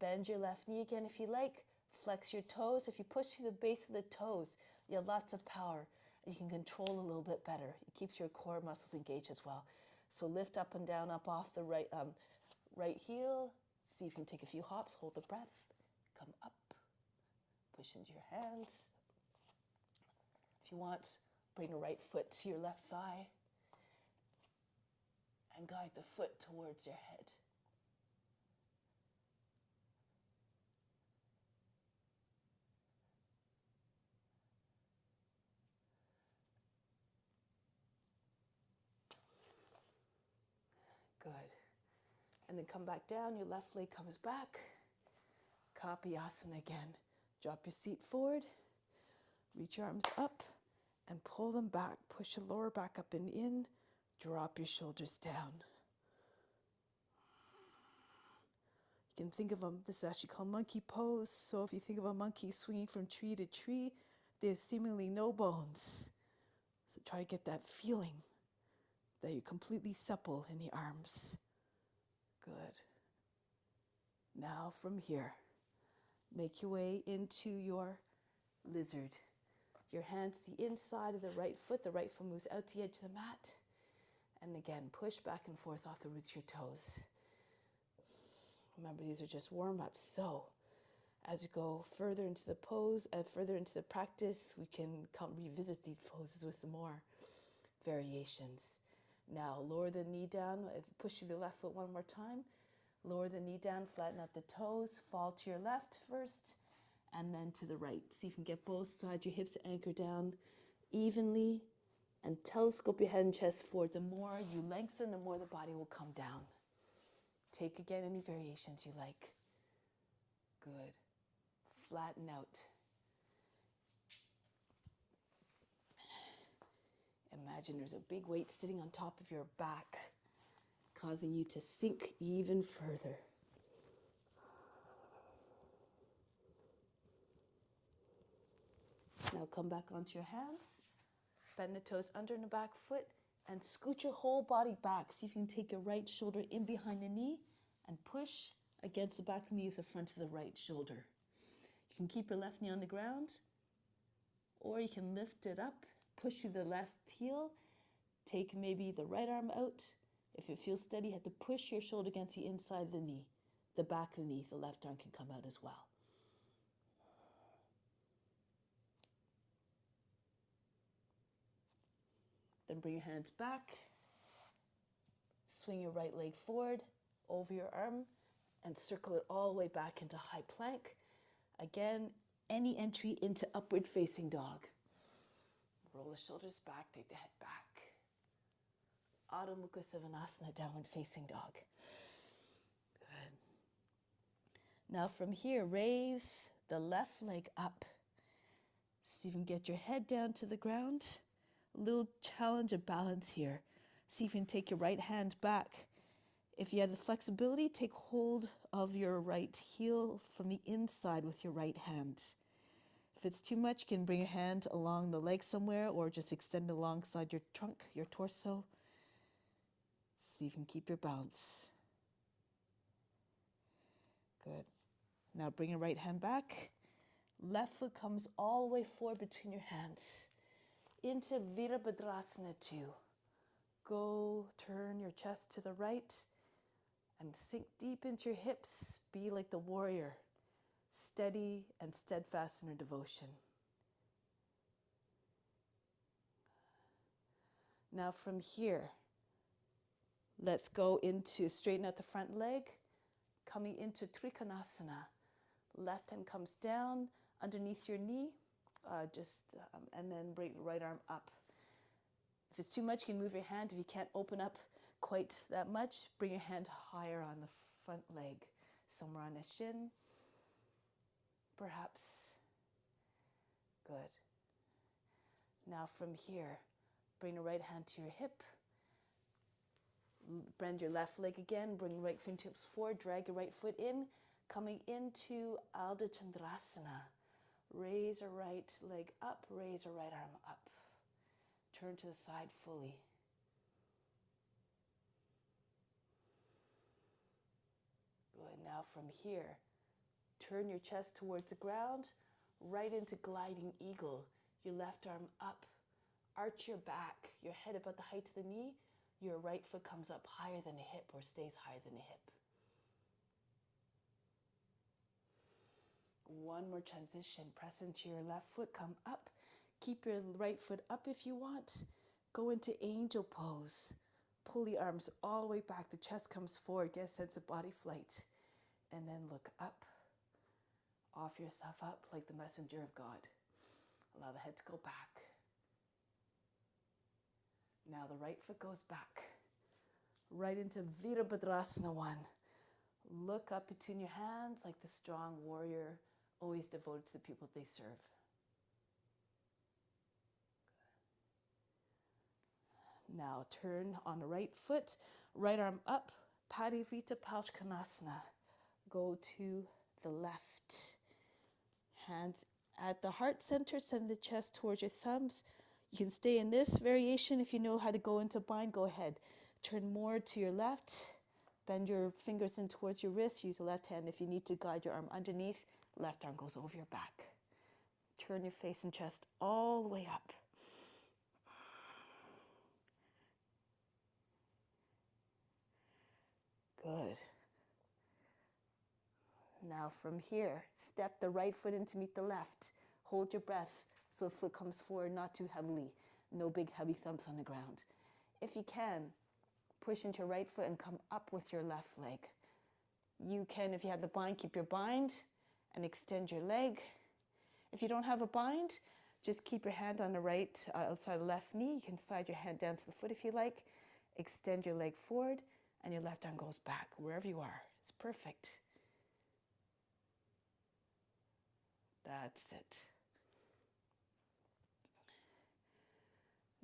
Bend your left knee again if you like. Flex your toes. If you push to the base of the toes, you have lots of power. You can control a little bit better. It keeps your core muscles engaged as well. So lift up and down, up off the right heel. See if you can take a few hops. Hold the breath. Come up. Push into your hands. If you want, bring the right foot to your left thigh and guide the foot towards your head. Good. And then come back down. Your left leg comes back. Kapiyasana again. Drop your seat forward. Reach your arms up and pull them back. Push your lower back up and in. Drop your shoulders down. You can think of this is actually called monkey pose. So if you think of a monkey swinging from tree to tree, there's seemingly no bones. So try to get that feeling that you're completely supple in the arms. Good. Now from here, make your way into your lizard. Your hands to the inside of the right foot. The right foot moves out to the edge of the mat. And again, push back and forth off the roots of your toes. Remember, these are just warm-ups. So as you go further into the pose, further into the practice, we can revisit these poses with more variations. Now, lower the knee down. Push to the left foot one more time. Lower the knee down, flatten out the toes. Fall to your left first, and then to the right. See if you can get both sides, your hips anchor down evenly, and telescope your head and chest forward. The more you lengthen, the more the body will come down. Take again any variations you like. Good. Flatten out. Imagine there's a big weight sitting on top of your back, causing you to sink even further. Now come back onto your hands. Bend the toes under the back foot and scoot your whole body back. See if you can take your right shoulder in behind the knee and push against the back of the knee with the front of the right shoulder. You can keep your left knee on the ground, or you can lift it up, push through the left heel, take maybe the right arm out. If it feels steady, you have to push your shoulder against the inside of the knee. The back of the knee, the left arm can come out as well. Then bring your hands back. Swing your right leg forward over your arm and circle it all the way back into high plank. Again, any entry into upward facing dog. Roll the shoulders back, take the head back. Adho Mukha Svanasana, downward facing dog. Good. Now from here, raise the left leg up. See if you can get your head down to the ground. A little challenge of balance here. See if you can take your right hand back. If you have the flexibility, take hold of your right heel from the inside with your right hand. If it's too much, you can bring your hand along the leg somewhere or just extend alongside your trunk, your torso. See if you can keep your balance. Good. Now bring your right hand back. Left foot comes all the way forward between your hands. into Virabhadrasana 2. Go, turn your chest to the right and sink deep into your hips. Be like the warrior, steady and steadfast in her devotion. Now from here, let's go into straighten out the front leg, coming into Trikonasana. Left hand comes down underneath your knee, and then bring the right arm up. If it's too much, you can move your hand. If you can't open up quite that much, bring your hand higher on the front leg, somewhere on the shin, perhaps. Good. Now from here, bring the right hand to your hip. Bend your left leg again, bring right fingertips forward, drag your right foot in, coming into Ardha Chandrasana. Raise your right leg up, raise your right arm up. Turn to the side fully. Good. Now from here, turn your chest towards the ground, right into gliding eagle. Your left arm up, arch your back, your head about the height of the knee. Your right foot comes up higher than the hip or stays higher than the hip. One more transition. Press into your left foot, come up. Keep your right foot up if you want. Go into angel pose. Pull the arms all the way back. The chest comes forward. Get a sense of body flight. And then look up. Offer yourself up like the messenger of God. Allow the head to go back. Now the right foot goes back. Right into Virabhadrasana 1. Look up between your hands like the strong warrior, always devoted to the people they serve. Now turn on the right foot, right arm up, Parivrita Palshkanasana. Go to the left. Hands at the heart center, send the chest towards your thumbs. You can stay in this variation. If you know how to go into bind, go ahead. Turn more to your left. Bend your fingers in towards your wrist. Use the left hand. If you need to guide your arm underneath, left arm goes over your back. Turn your face and chest all the way up. Good. Now from here, step the right foot in to meet the left. Hold your breath so the foot comes forward, not too heavily. No big heavy thumps on the ground. If you can, push into your right foot and come up with your left leg. You can, if you have the bind, keep your bind and extend your leg. If you don't have a bind, just keep your hand on the right outside the left knee. You can slide your hand down to the foot if you like. Extend your leg forward and your left arm goes back wherever you are. It's perfect. That's it.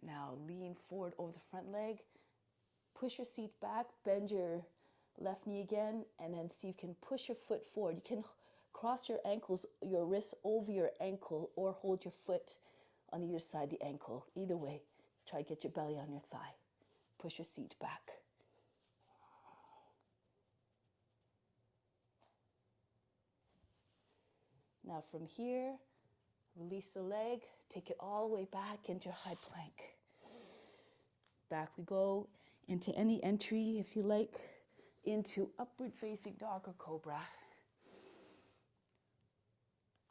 Now lean forward over the front leg. Push your seat back, bend your left knee again, and then see if you can push your foot forward. You can cross your ankles, your wrists over your ankle, or hold your foot on either side of the ankle. Either way, try to get your belly on your thigh. Push your seat back. Now from here, release the leg, take it all the way back into high plank. Back we go into any entry, if you like, into upward facing dog or cobra.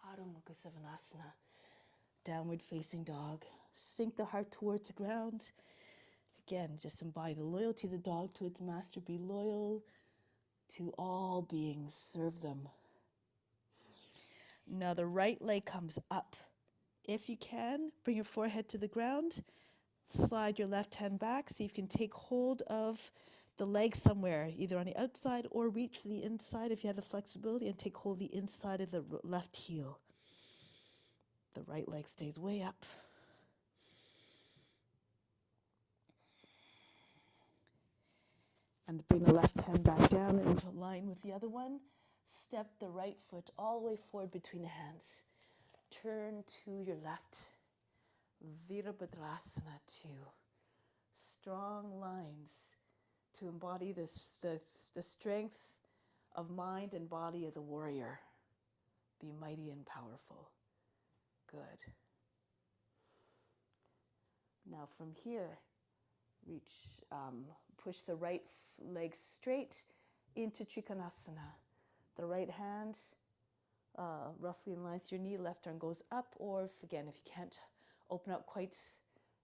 Adho Mukha Svanasana, downward facing dog. Sink the heart towards the ground. Again, just embody the loyalty of the dog to its master. Be loyal to all beings, serve them. Now the right leg comes up. If you can, bring your forehead to the ground. Slide your left hand back. See if you can take hold of the leg somewhere, either on the outside or reach for the inside if you have the flexibility, and take hold of the inside of the left heel. The right leg stays way up. And bring the left hand back down into line with the other one. Step the right foot all the way forward between the hands. Turn to your left. Virabhadrasana 2. Strong lines to embody the strength of mind and body of the warrior. Be mighty and powerful. Good. Now from here, push the right leg straight into Trikonasana. The right hand roughly in line with your knee, left arm goes up, or if you can't open up quite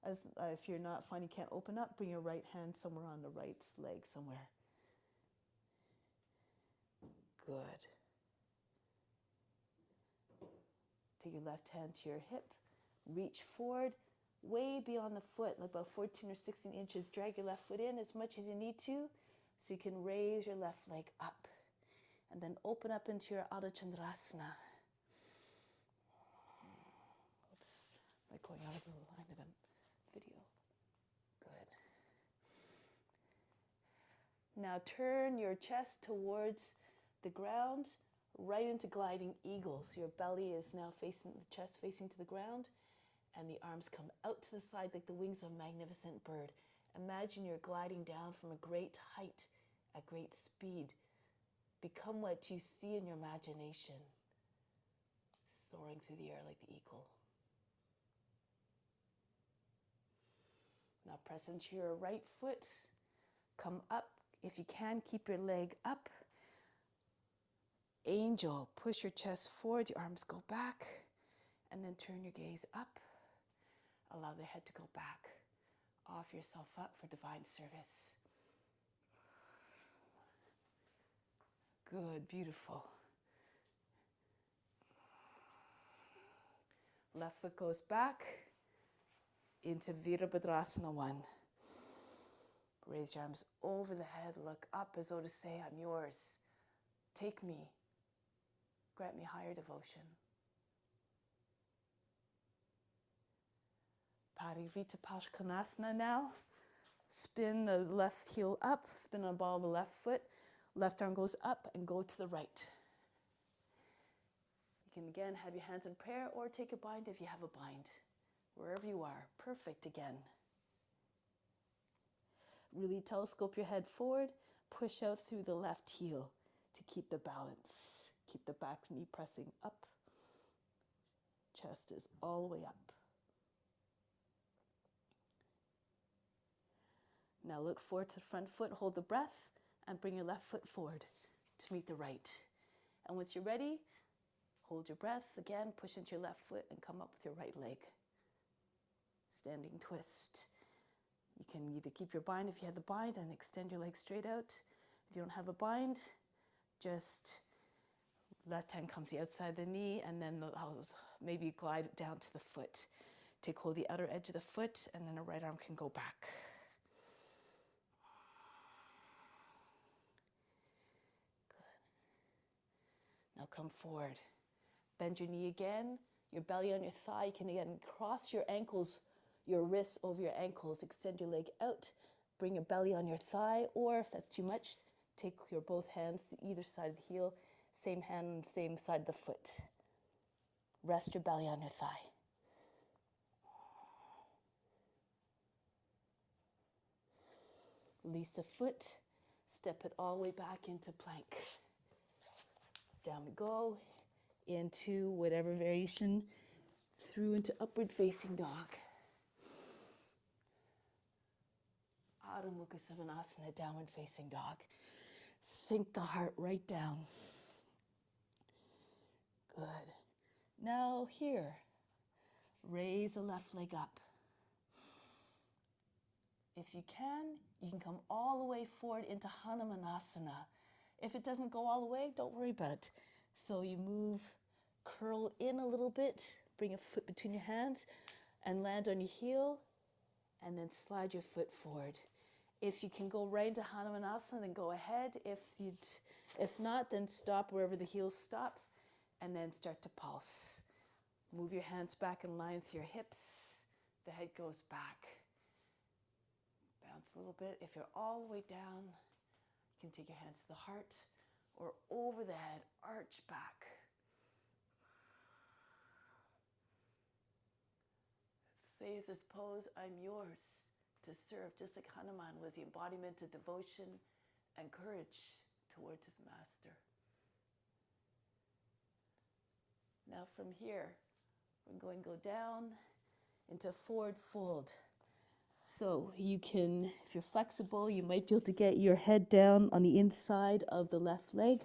as, if you're not finding you can't open up, bring your right hand somewhere on the right leg somewhere. Good. Take your left hand to your hip, reach forward, way beyond the foot, like about 14 or 16 inches. Drag your left foot in as much as you need to, so you can raise your left leg up. And then open up into your Adho Chandrasana. Oops, am I going out of the line of the video? Good. Now turn your chest towards the ground, right into gliding eagle. So your belly is now facing, the chest facing to the ground, and the arms come out to the side like the wings of a magnificent bird. Imagine you're gliding down from a great height at great speed. Become what you see in your imagination, soaring through the air like the eagle. Now press into your right foot, come up. If you can, keep your leg up. Angel, push your chest forward, your arms go back, and then turn your gaze up. Allow the head to go back. Offer yourself up for divine service. Good, beautiful. Left foot goes back into Virabhadrasana 1. Raise your arms over the head, look up as though to say, I'm yours. Take me. Grant me higher devotion. Parivrita Paskonasana now. Spin the left heel up, spin on the ball of the left foot. Left arm goes up and go to the right. You can again have your hands in prayer or take a bind if you have a bind. Wherever you are, perfect again. Really telescope your head forward, push out through the left heel to keep the balance. Keep the back knee pressing up. Chest is all the way up. Now look forward to the front foot, hold the breath, and bring your left foot forward to meet the right. And once you're ready, hold your breath again, push into your left foot and come up with your right leg. Standing twist. You can either keep your bind if you have the bind and extend your leg straight out. If you don't have a bind, just left hand comes to the outside of the knee and then maybe glide it down to the foot. Take hold of the outer edge of the foot and then the right arm can go back. Now come forward. Bend your knee again, your belly on your thigh. You can again cross your ankles, your wrists over your ankles. Extend your leg out. Bring your belly on your thigh, or if that's too much, take your both hands to either side of the heel, same hand on the same side of the foot. Rest your belly on your thigh. Release the foot, step it all the way back into plank. Down we go, into whatever variation, through into upward facing dog. Adho Mukha Savasana, downward facing dog. Sink the heart right down. Good. Now here, raise the left leg up. If you can come all the way forward into Hanumanasana. If it doesn't go all the way, don't worry about it. So you move, curl in a little bit, bring a foot between your hands, and land on your heel, and then slide your foot forward. If you can go right into Hanumanasana, then go ahead. If not, then stop wherever the heel stops, and then start to pulse. Move your hands back in line with your hips. The head goes back. Bounce a little bit. If you're all the way down, you can take your hands to the heart or over the head, arch back. Say with this pose, I'm yours to serve, just like Hanuman was the embodiment of devotion and courage towards his master. Now from here, we're going to go down into forward fold. So you can, if you're flexible, you might be able to get your head down on the inside of the left leg.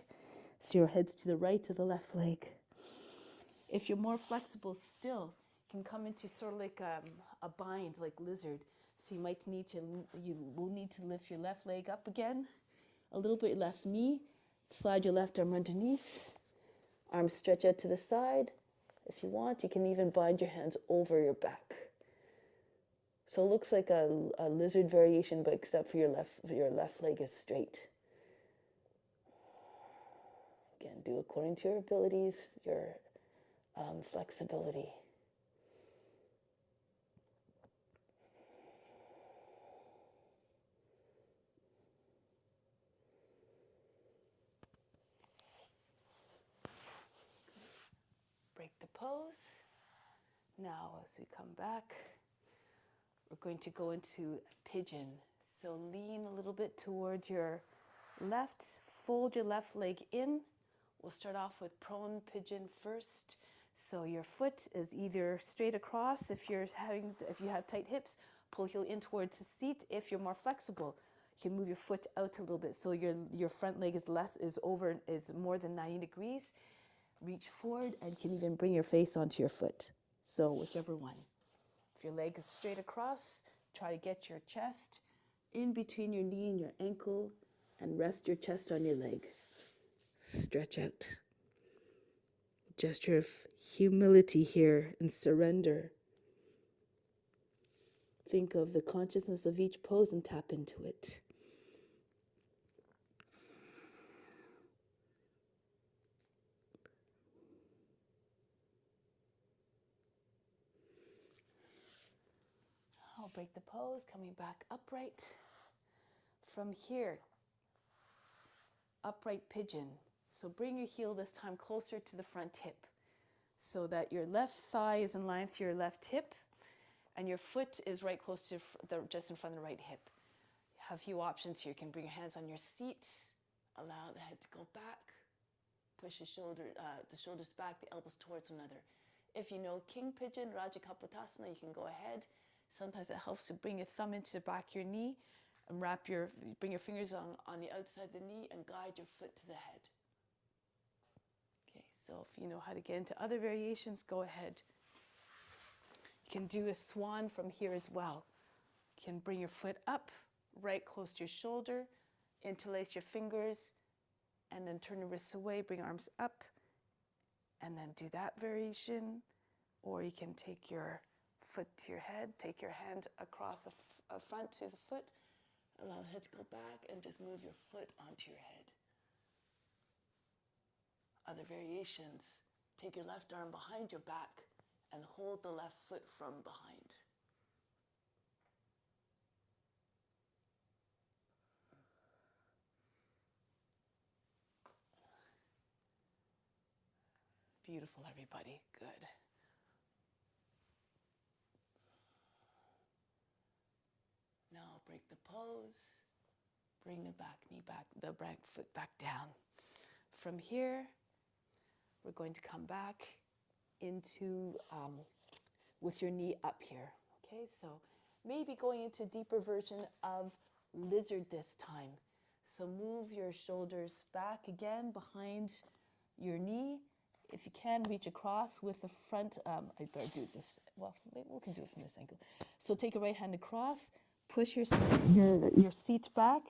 So your head's to the right of the left leg. If you're more flexible still, you can come into sort of like a bind, like lizard. So you will need to lift your left leg up again, a little bit your left knee, slide your left arm underneath, arms stretch out to the side. If you want, you can even bind your hands over your back. So it looks like a lizard variation, but except for your left leg is straight. Again, do according to your abilities, your flexibility. Break the pose. Now, as we come back, we're going to go into pigeon. So lean a little bit towards your left, fold your left leg in. We'll start off with prone pigeon first. So your foot is either straight across if you have tight hips, pull heel in towards the seat. If you're more flexible, you can move your foot out a little bit so your front leg is more than 90 degrees. Reach forward and you can even bring your face onto your foot. So whichever one. If your leg is straight across, try to get your chest in between your knee and your ankle and rest your chest on your leg. Stretch out. Gesture of humility here and surrender. Think of the consciousness of each pose and tap into it. I'll break the pose, coming back upright. From here, upright pigeon. So bring your heel this time closer to the front hip so that your left thigh is in line with your left hip and your foot is right close to just in front of the right hip. You have a few options here. You can bring your hands on your seat, allow the head to go back, push the shoulders back, the elbows towards one another. If you know King Pigeon, Raja Kapotasana, you can go ahead. Sometimes it helps to bring your thumb into the back of your knee and bring your fingers on the outside of the knee and guide your foot to the head. Okay, so if you know how to get into other variations, go ahead. You can do a swan from here as well. You can bring your foot up, right close to your shoulder, interlace your fingers, and then turn your wrists away, bring your arms up, and then do that variation. Or you can take your foot to your head, take your hand across the front to the foot, allow the head to go back, and just move your foot onto your head. Other variations, take your left arm behind your back and hold the left foot from behind. Beautiful, everybody. Good. Now break the pose. Bring the back knee back, the back foot back down. From here, we're going to come back into with your knee up here. Okay, so maybe going into a deeper version of lizard this time. So move your shoulders back again behind your knee. If you can, reach across with the front. I better do this. Well, maybe we can do it from this angle. So take your right hand across, push your seat back.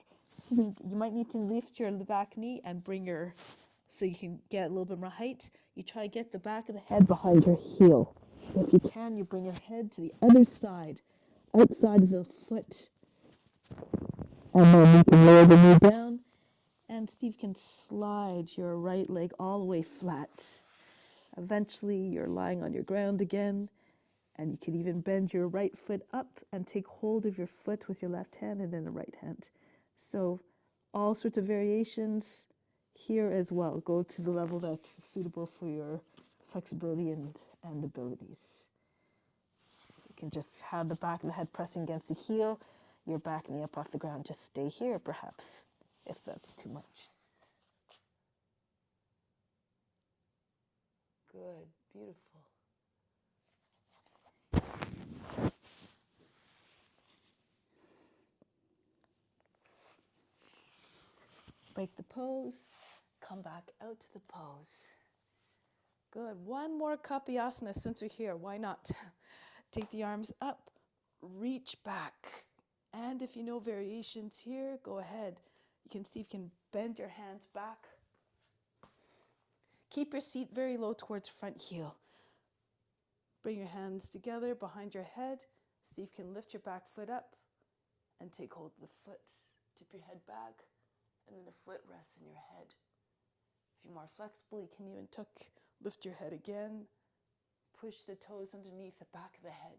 So you might need to lift your back knee and so you can get a little bit more height. You try to get the back of the head behind your heel. If you can, you bring your head to the other side, outside of the foot. And then you can lower the knee down. And Steve can slide your right leg all the way flat. Eventually, you're lying on your ground again. And you can even bend your right foot up and take hold of your foot with your left hand and then the right hand. So all sorts of variations here as well. Go to the level that's suitable for your flexibility and abilities. You can just have the back of the head pressing against the heel, your back knee up off the ground. Just stay here, perhaps, if that's too much. Good, beautiful. Break the pose. Come back out to the pose. Good. One more Kapayasana since we're here. Why not? Take the arms up, reach back. And if you know variations here, go ahead. You can see if you can bend your hands back. Keep your seat very low towards front heel. Bring your hands together behind your head. See if you can lift your back foot up and take hold of the foot. Tip your head back and then the foot rests in your head. If you're more flexible, you can even lift your head again. Push the toes underneath the back of the head.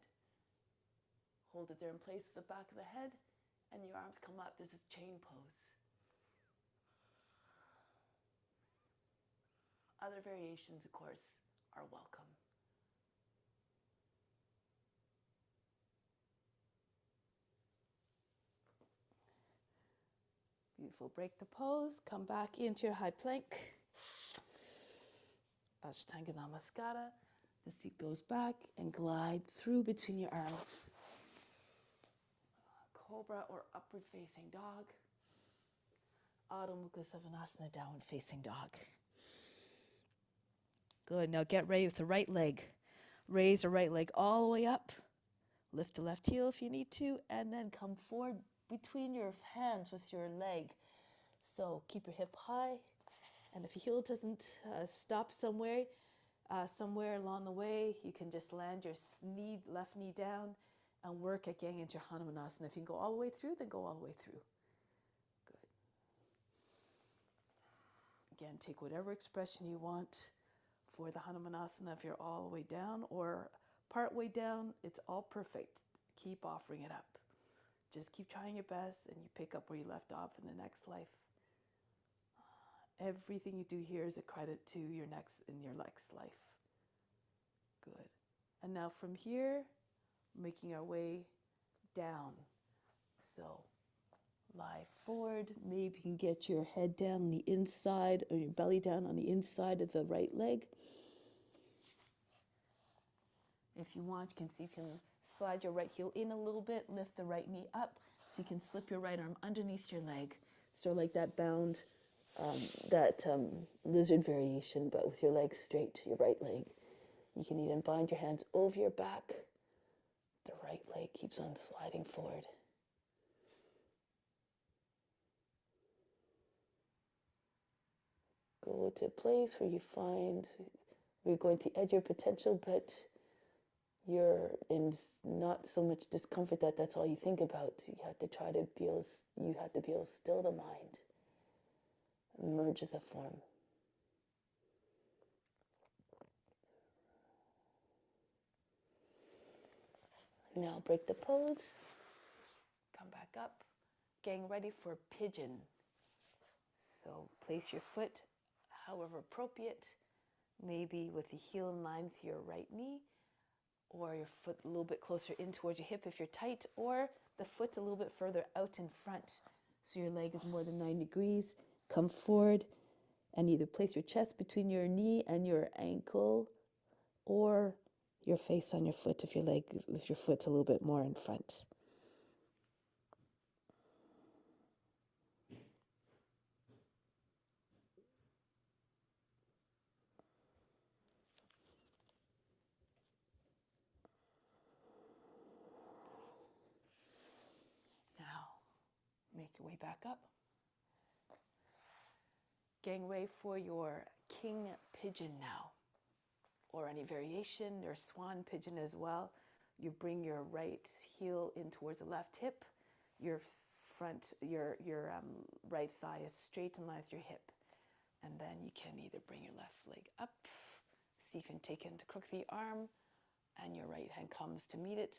Hold it there in place with the back of the head and your arms come up. This is chain pose. Other variations, of course, are welcome. Beautiful. Break the pose. Come back into your high plank. Ashtanga Namaskara. The seat goes back and glide through between your arms. Cobra or upward facing dog. Adho Mukha Savasana, downward facing dog. Good. Now get ready with the right leg. Raise the right leg all the way up. Lift the left heel if you need to, and then come forward between your hands with your leg. So keep your hip high, and if your heel doesn't stop somewhere along the way, you can just land your left knee down and work at getting into Hanumanasana. If you can go all the way through, then go all the way through. Good. Again, take whatever expression you want for the Hanumanasana. If you're all the way down or part way down, it's all perfect. Keep offering it up. Just keep trying your best and you pick up where you left off in the next life. Everything you do here is a credit to your next life. Good. And now from here, making our way down. So lie forward. Maybe you can get your head down on the inside or your belly down on the inside of the right leg. If you want, you can see if you can slide your right heel in a little bit, lift the right knee up so you can slip your right arm underneath your leg. Sort of like that bound, lizard variation, but with your leg straight, your right leg. You can even bind your hands over your back. The right leg keeps on sliding forward. Go to a place where you find you're going to edge your potential, but you're in not so much discomfort that's all you think about. You have to be able to still the mind, merge the form. Now break the pose, come back up, getting ready for pigeon. So place your foot however appropriate, maybe with the heel in line with your right knee, or your foot a little bit closer in towards your hip if you're tight, or the foot a little bit further out in front so your leg is more than 90 degrees. Come forward and either place your chest between your knee and your ankle, or your face on your foot if your foot's a little bit more in front. Now, make your way back up. Getting ready for your king pigeon now, or any variation, or swan pigeon as well. You bring your right heel in towards the left hip. Your right thigh is straight in line with your hip. And then you can either bring your left leg up, see if you can take it into crook the arm, and your right hand comes to meet it.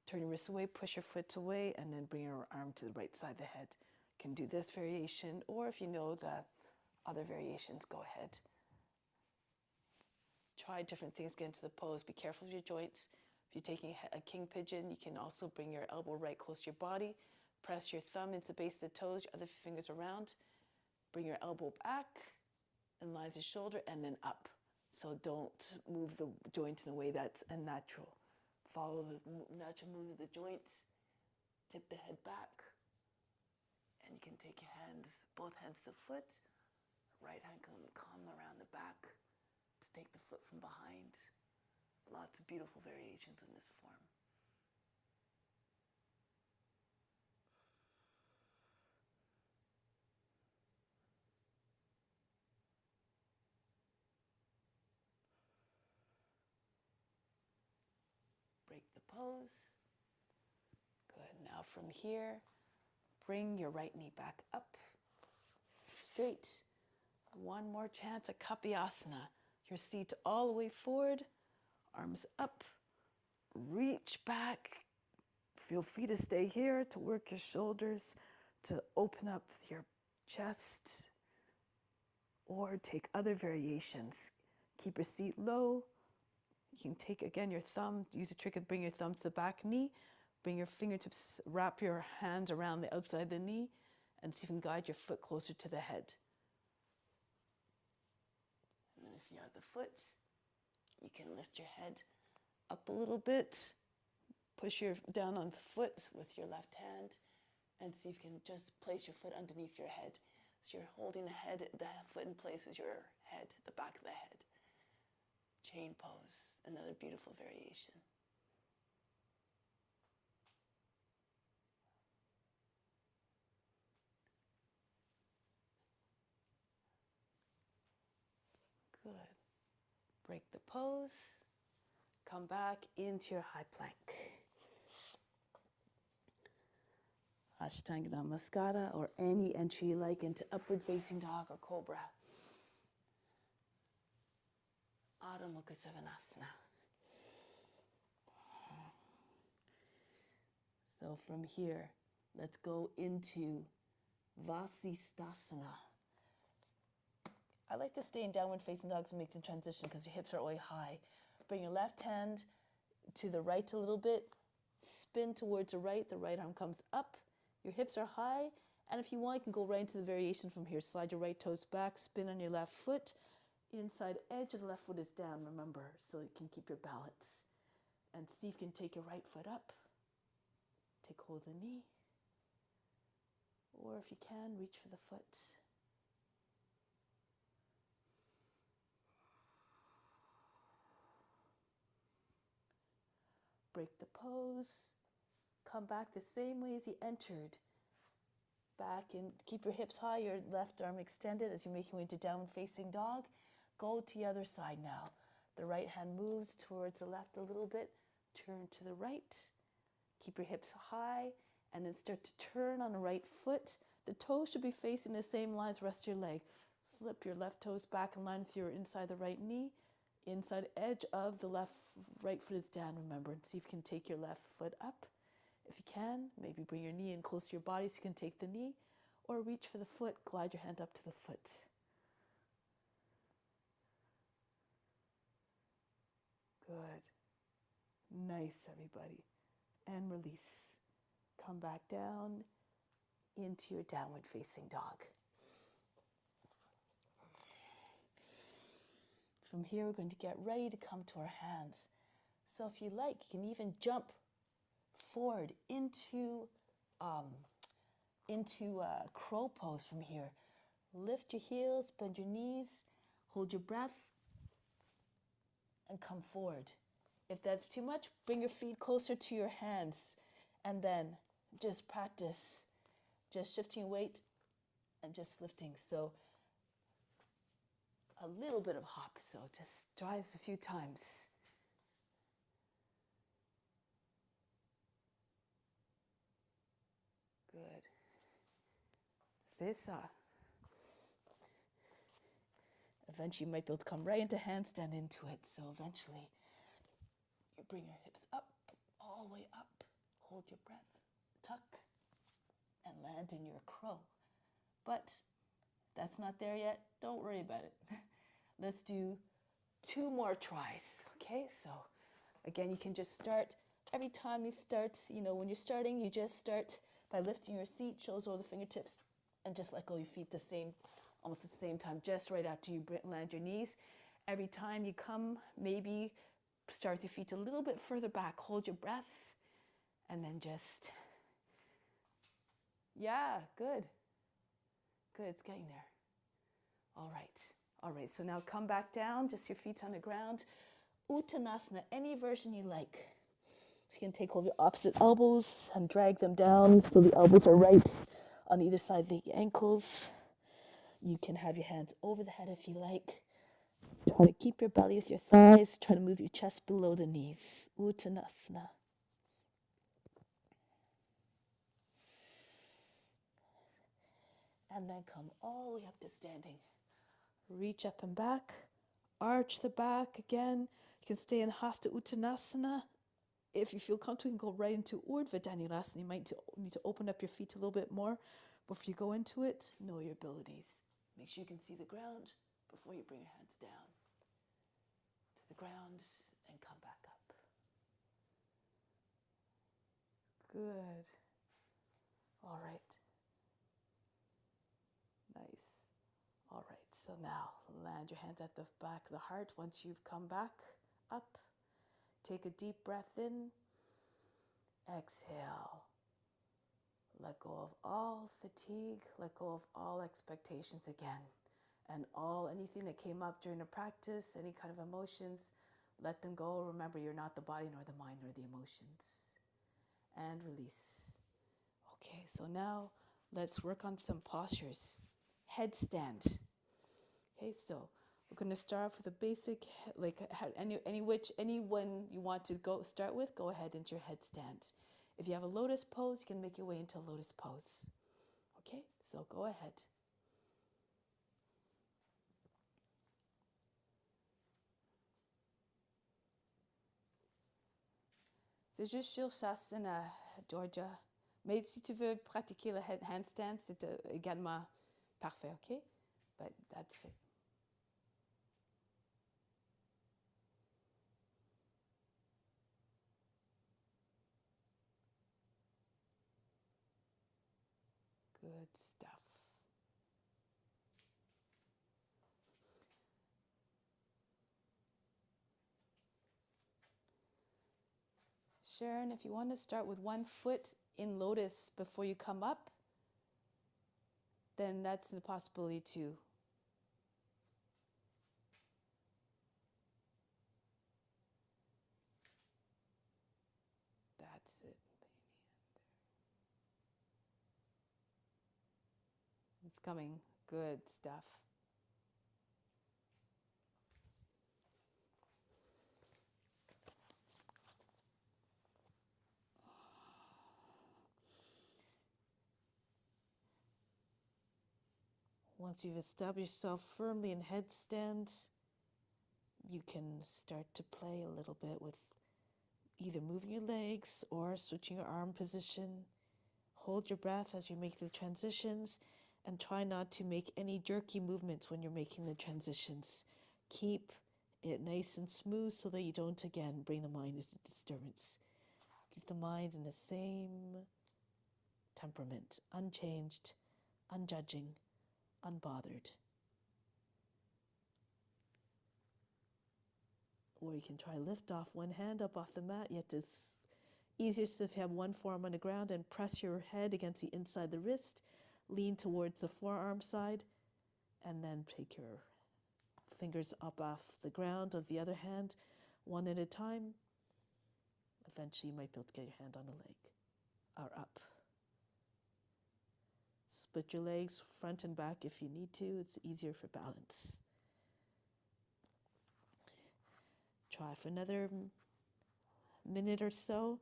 Turn your wrists away, push your foot away, and then bring your arm to the right side of the head. You can do this variation, or if you know the other variations, go ahead. Try different things, get into the pose. Be careful of your joints. If you're taking a king pigeon, you can also bring your elbow right close to your body. Press your thumb into the base of the toes, your other fingers around. Bring your elbow back, in line with your shoulder, and then up. So don't move the joint in a way that's unnatural. Follow the natural movement of the joints. Tip the head back. And you can take your hands both hands to the foot. Right hand can come around the back to take the foot from behind. Lots of beautiful variations in this form. Break the pose. Good. Now from here, bring your right knee back up, straight. One more chance, a Kapyasana. Your seat all the way forward, arms up, reach back. Feel free to stay here to work your shoulders, to open up your chest, or take other variations. Keep your seat low. You can take, again, your thumb, use the trick of bring your thumb to the back knee, bring your fingertips, wrap your hands around the outside of the knee, and see if you can guide your foot closer to the head. And then if you have the foot, you can lift your head up a little bit, push your down on the foot with your left hand, and see if you can just place your foot underneath your head. So you're holding the foot in place as your head, the back of the head. Chain pose, another beautiful variation. Good. Break the pose. Come back into your high plank. Ashtanga Namaskara, or any entry you like into upward facing dog or cobra. Adho Mukha Svanasana. So from here, let's go into Vasisthasana. I like to stay in downward facing dog to make the transition because your hips are always high. Bring your left hand to the right a little bit, spin towards the right arm comes up, your hips are high, and if you want, you can go right into the variation from here. Slide your right toes back, spin on your left foot, inside edge of the left foot is down, remember, so you can keep your balance. And see if you can take your right foot up, take hold of the knee, or if you can, reach for the foot. Break the pose, come back the same way as you entered. Back and keep your hips high, your left arm extended as you make your way into downward facing dog. Go to the other side now. The right hand moves towards the left a little bit, turn to the right, keep your hips high, and then start to turn on the right foot. The toes should be facing the same line as the rest of your leg. Slip your left toes back in line with your inside the right knee. Inside edge of the right foot is down, remember, and see if you can take your left foot up. If you can, maybe bring your knee in close to your body so you can take the knee, or reach for the foot, glide your hand up to the foot. Good. Nice, everybody. And release. Come back down into your downward facing dog. From here, we're going to get ready to come to our hands. So if you like, you can even jump forward into crow pose from here. Lift your heels, bend your knees, hold your breath, and come forward. If that's too much, bring your feet closer to your hands, and then just practice just shifting weight and just lifting. So a little bit of hop, so just try this a few times. Good. Sesa. Eventually you might be able to come right into handstand into it. So eventually you bring your hips up, all the way up. Hold your breath, tuck, and land in your crow. But that's not there yet. Don't worry about it. Let's do 2 more tries. Okay, so again, you can just start. Every time you start, when you're starting, you just start by lifting your seat, shoulders over the fingertips, and just let go of your feet almost at the same time, just right after you land your knees. Every time you come, maybe start with your feet a little bit further back. Hold your breath, and then just, yeah, good. Good, it's getting there. All right, so now come back down, just your feet on the ground. Uttanasana, any version you like. So you can take hold of your opposite elbows and drag them down so the elbows are right on either side of the ankles. You can have your hands over the head if you like. Try to keep your belly with your thighs. Try to move your chest below the knees. Uttanasana. And then come all the way up to standing. Reach up and back. Arch the back again. You can stay in Hasta Uttanasana. If you feel comfortable, you can go right into Urdhva Dhanurasana. You might need to open up your feet a little bit more. Before you go into it, know your abilities. Make sure you can see the ground before you bring your hands down to the ground and come back up. Good. All right. Nice. All right. So now land your hands at the back of the heart. Once you've come back up, take a deep breath in. Exhale. Let go of all fatigue. Let go of all expectations again. And anything that came up during the practice, any kind of emotions, let them go. Remember, you're not the body, nor the mind, nor the emotions. And release. Okay, so now let's work on some postures. Headstand. Okay, so we're going to start with a basic, like any one you want to start with, go ahead into your headstand. If you have a lotus pose, you can make your way into a lotus pose. Okay, so go ahead. C'est juste Shirshasana, Georgia. Mais si tu veux pratiquer le handstand, c'est également parfait, okay? But that's it. Good stuff. Sharon, if you want to start with one foot in lotus before you come up, then that's a possibility too. That's it. It's coming. Good stuff. Once you've established yourself firmly in headstand, you can start to play a little bit with either moving your legs or switching your arm position. Hold your breath as you make the transitions and try not to make any jerky movements when you're making the transitions. Keep it nice and smooth so that you don't, again, bring the mind into disturbance. Keep the mind in the same temperament, unchanged, unjudging, unbothered. Or you can try lift off one hand up off the mat. Yet it's easiest if you have one forearm on the ground and press your head against the inside of the wrist. Lean towards the forearm side and then take your fingers up off the ground of the other hand, one at a time. Eventually you might be able to get your hand on the leg or up. Split your legs front and back if you need to. It's easier for balance. Try for another minute or so.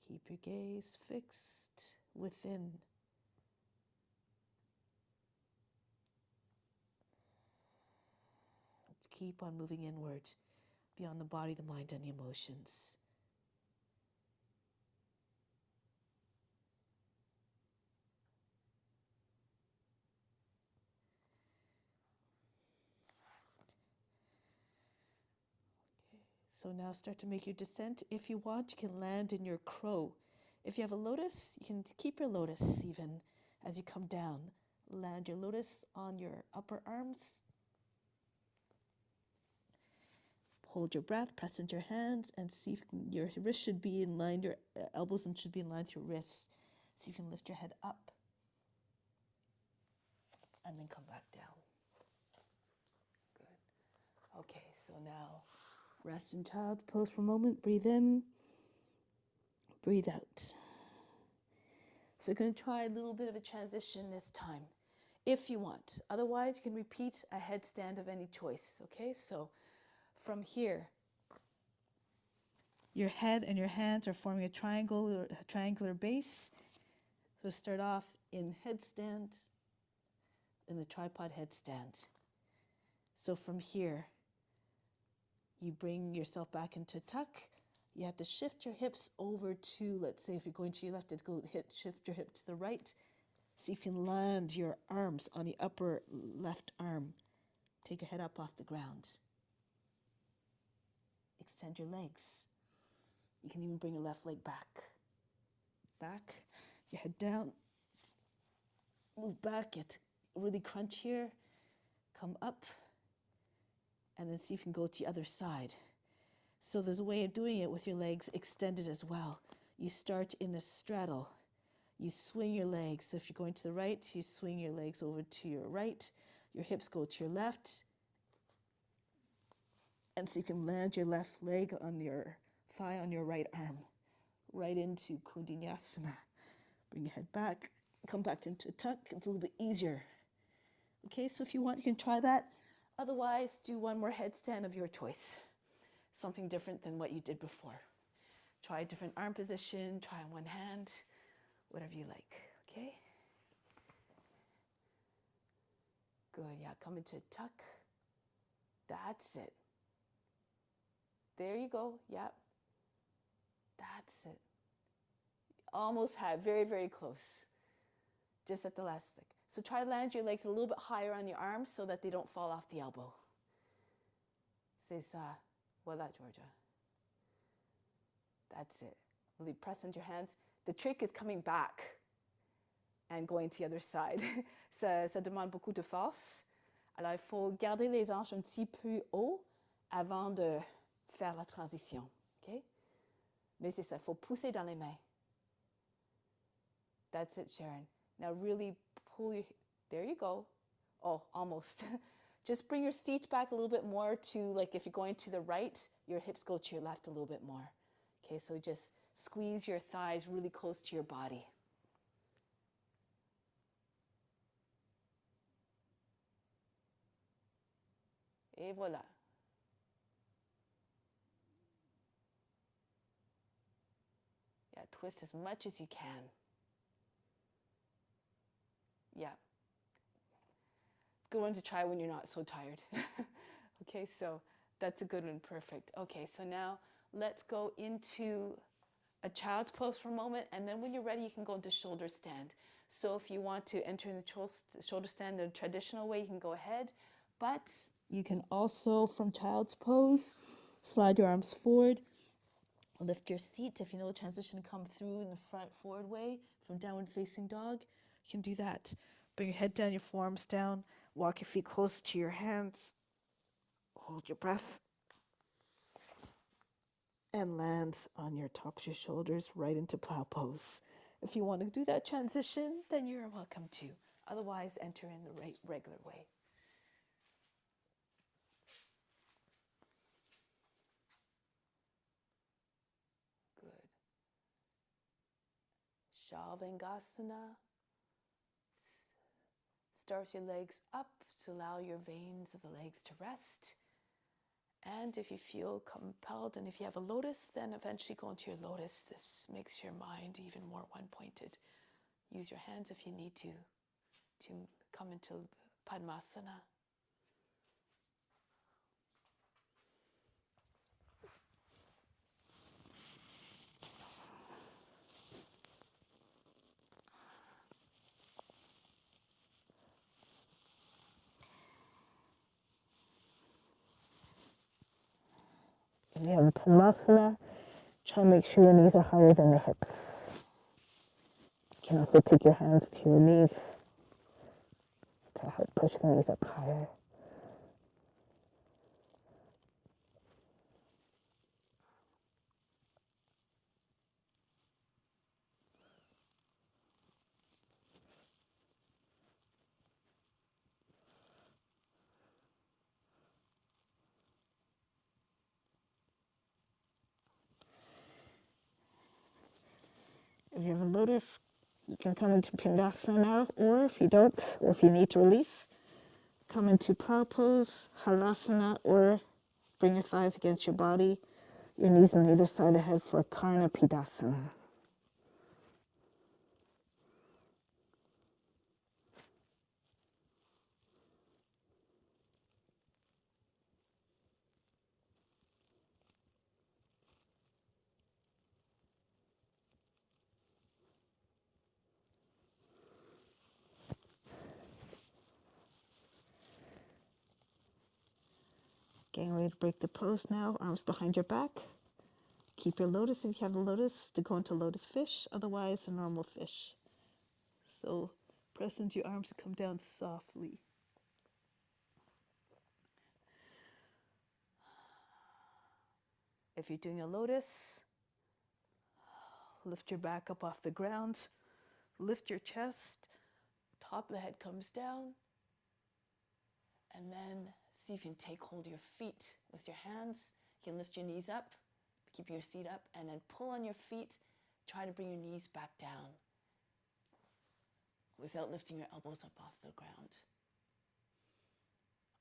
Keep your gaze fixed within. Keep on moving inward, beyond the body, the mind, and the emotions. So now start to make your descent. If you want, you can land in your crow. If you have a lotus, you can keep your lotus even as you come down. Land your lotus on your upper arms. Hold your breath, press into your hands, and see if your wrist should be in line, your elbows should be in line with your wrists. See if you can lift your head up and then come back down. Good. Okay, so now rest in child's pose for a moment. Breathe in, breathe out. So we're going to try a little bit of a transition this time, if you want. Otherwise, you can repeat a headstand of any choice, okay? So from here, your head and your hands are forming a triangular base. So start off in headstand, in the tripod headstand. So from here, you bring yourself back into tuck. You have to shift your hips over to, let's say if you're going to your left, shift your hip to the right. See if you can land your arms on the upper left arm. Take your head up off the ground. Extend your legs. You can even bring your left leg back. Back, your head down. Move back, get really crunch here. Come up. And then see if you can go to the other side. So there's a way of doing it with your legs extended as well. You start in a straddle. You swing your legs. So if you're going to the right, you swing your legs over to your right. Your hips go to your left. And so you can land your left leg on your thigh on your right arm. Right into Kundinyasana. Bring your head back. Come back into a tuck. It's a little bit easier. Okay, so if you want, you can try that. Otherwise, do one more headstand of your choice. Something different than what you did before. Try a different arm position, try one hand, whatever you like, okay? Good, yeah, come into tuck. That's it. There you go, yep. That's it. Almost had, very, very close. Just at the last stick. So try to land your legs a little bit higher on your arms so that they don't fall off the elbow. C'est ça. Voilà, Georgia. That's it. Really press into your hands. The trick is coming back and going to the other side. ça demande beaucoup de force. Alors, il faut garder les hanches un petit peu haut avant de faire la transition. Okay? Mais c'est ça, il faut pousser dans les mains. That's it, Sharon. Now really pull your, there you go. Oh, almost. Just bring your seat back a little bit more to, like if you're going to the right, your hips go to your left a little bit more. Okay, so just squeeze your thighs really close to your body. Et voilà. Yeah, twist as much as you can. Yeah. Good one to try when you're not so tired. Okay, so that's a good one, perfect. Okay, so now let's go into a child's pose for a moment, and then when you're ready, you can go into shoulder stand. So if you want to enter in the shoulder stand the traditional way, you can go ahead, but you can also, from child's pose, slide your arms forward, lift your seat. If you know the transition to come through in the front forward way from downward facing dog, you can do that. Bring your head down, your forearms down, walk your feet close to your hands, hold your breath, and land on your tops of your shoulders right into plow pose. If you want to do that transition, then you're welcome to. Otherwise, enter in the regular way. Good. Shalvangasana. Start your legs up to allow your veins of the legs to rest. And if you feel compelled, and if you have a lotus, then eventually go into your lotus. This makes your mind even more one-pointed. Use your hands if you need to come into Padmasana. If you have a Padmasana, try to make sure your knees are higher than the hips. You can also take your hands to your knees to help push the knees up higher. If you have a lotus, you can come into Pindasana now, or if you don't, or if you need to release, come into plow pose, Halasana, or bring your thighs against your body, your knees on either side of the head for Karna Pindasana. Getting ready to break the pose now, arms behind your back. Keep your lotus if you have a lotus to go into lotus fish, otherwise a normal fish. So press into your arms and come down softly. If you're doing a lotus, lift your back up off the ground, lift your chest, top of the head comes down, and then see if you can take hold of your feet with your hands. You can lift your knees up, keep your seat up, and then pull on your feet. Try to bring your knees back down without lifting your elbows up off the ground.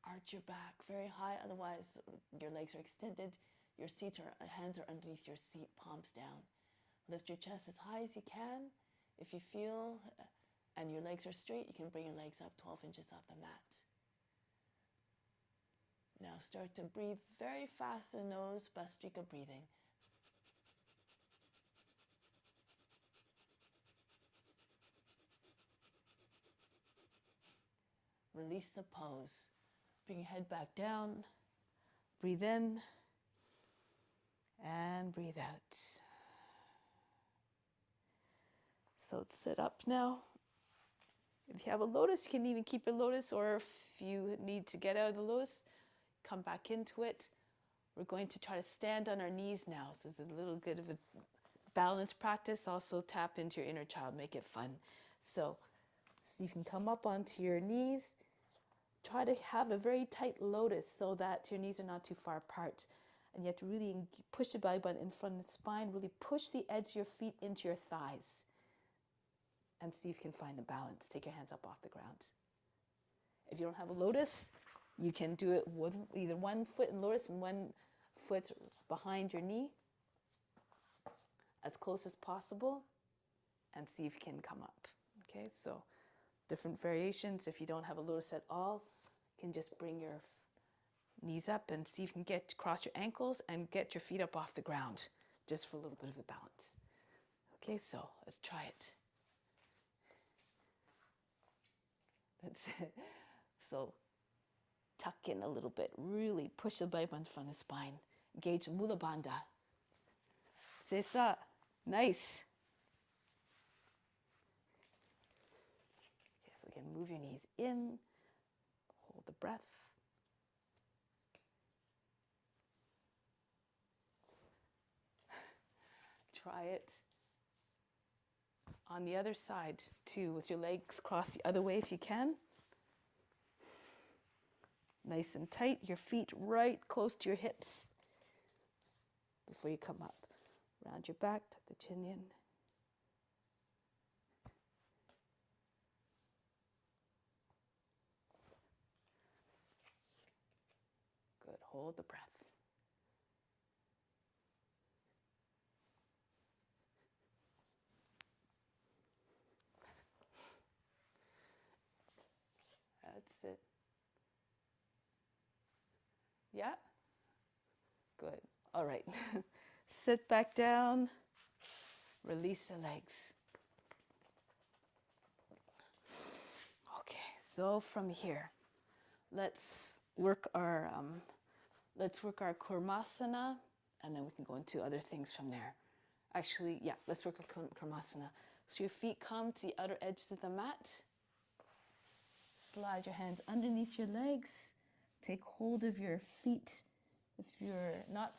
Arch your back very high, otherwise your legs are extended. Your hands are underneath your seat, palms down. Lift your chest as high as you can. If you feel and your legs are straight, you can bring your legs up 12 inches off the mat. Now start to breathe very fast in the nose, Bhastrika breathing. Release the pose. Bring your head back down. Breathe in and breathe out. So sit up now. If you have a lotus, you can even keep your lotus, or if you need to get out of the lotus, come back into it. We're going to try to stand on our knees now. So it's a little bit of a balance practice. Also tap into your inner child, make it fun. So you can come up onto your knees. Try to have a very tight lotus so that your knees are not too far apart. And you have to really push the belly button in front of the spine. Really push the edge of your feet into your thighs. And see if you can find the balance. Take your hands up off the ground. If you don't have a lotus, you can do it with either one foot in lotus and one foot behind your knee, as close as possible, and see if you can come up. Okay, so different variations. If you don't have a lotus at all, you can just bring your knees up and see if you can cross your ankles and get your feet up off the ground, just for a little bit of a balance. Okay, so let's try it. That's it. So tuck in a little bit. Really push the belly button in front of the spine. Engage Mula Bandha. Sesa. Nice. Okay, so again, move your knees in. Hold the breath. Try it on the other side too, with your legs crossed the other way if you can. Nice and tight, your feet right close to your hips before you come up. Round your back, tuck the chin in. Good, hold the breath. That's it. Yeah? Good. All right. Sit back down. Release the legs. Okay, so from here, let's work our Kurmasana, and then we can go into other things from there. Actually, yeah, let's work our Kurmasana. So your feet come to the outer edges of the mat. Slide your hands underneath your legs. Take hold of your feet. If you're not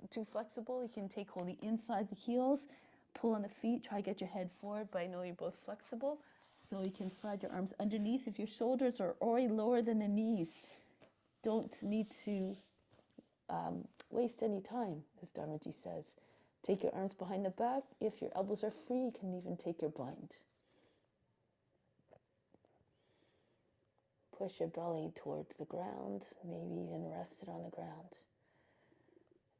too flexible, you can take hold of the inside the heels. Pull on the feet. Try to get your head forward, but I know you're both flexible. So you can slide your arms underneath. If your shoulders are already lower than the knees, don't need to waste any time, as Dharmaji says. Take your arms behind the back. If your elbows are free, you can even take your bind. Push your belly towards the ground, maybe even rest it on the ground.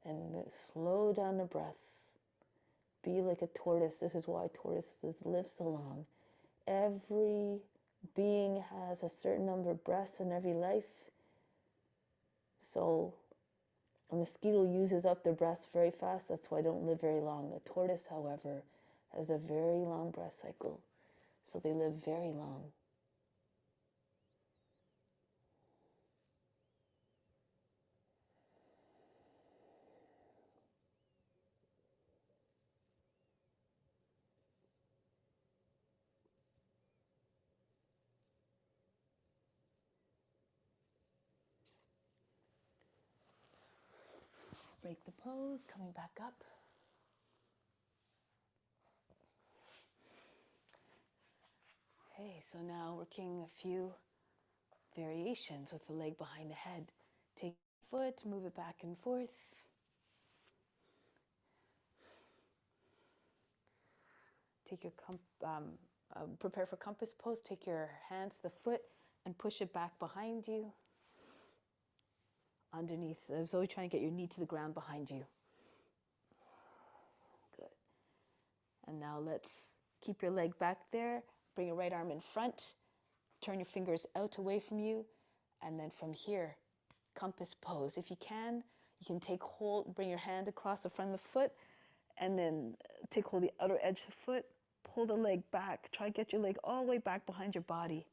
And slow down the breath. Be like a tortoise. This is why tortoises live so long. Every being has a certain number of breaths in every life. So a mosquito uses up their breaths very fast. That's why they don't live very long. A tortoise, however, has a very long breath cycle. So they live very long. Break the pose, coming back up. Okay, so now working a few variations with the leg behind the head. Take your foot, move it back and forth. Take your prepare for compass pose. Take your hands to the foot and push it back behind you. Underneath, as always trying to get your knee to the ground behind you. Good. And now let's keep your leg back there. Bring your right arm in front. Turn your fingers out away from you. And then from here, compass pose. If you can take hold, bring your hand across the front of the foot, and then take hold of the outer edge of the foot. Pull the leg back. Try to get your leg all the way back behind your body.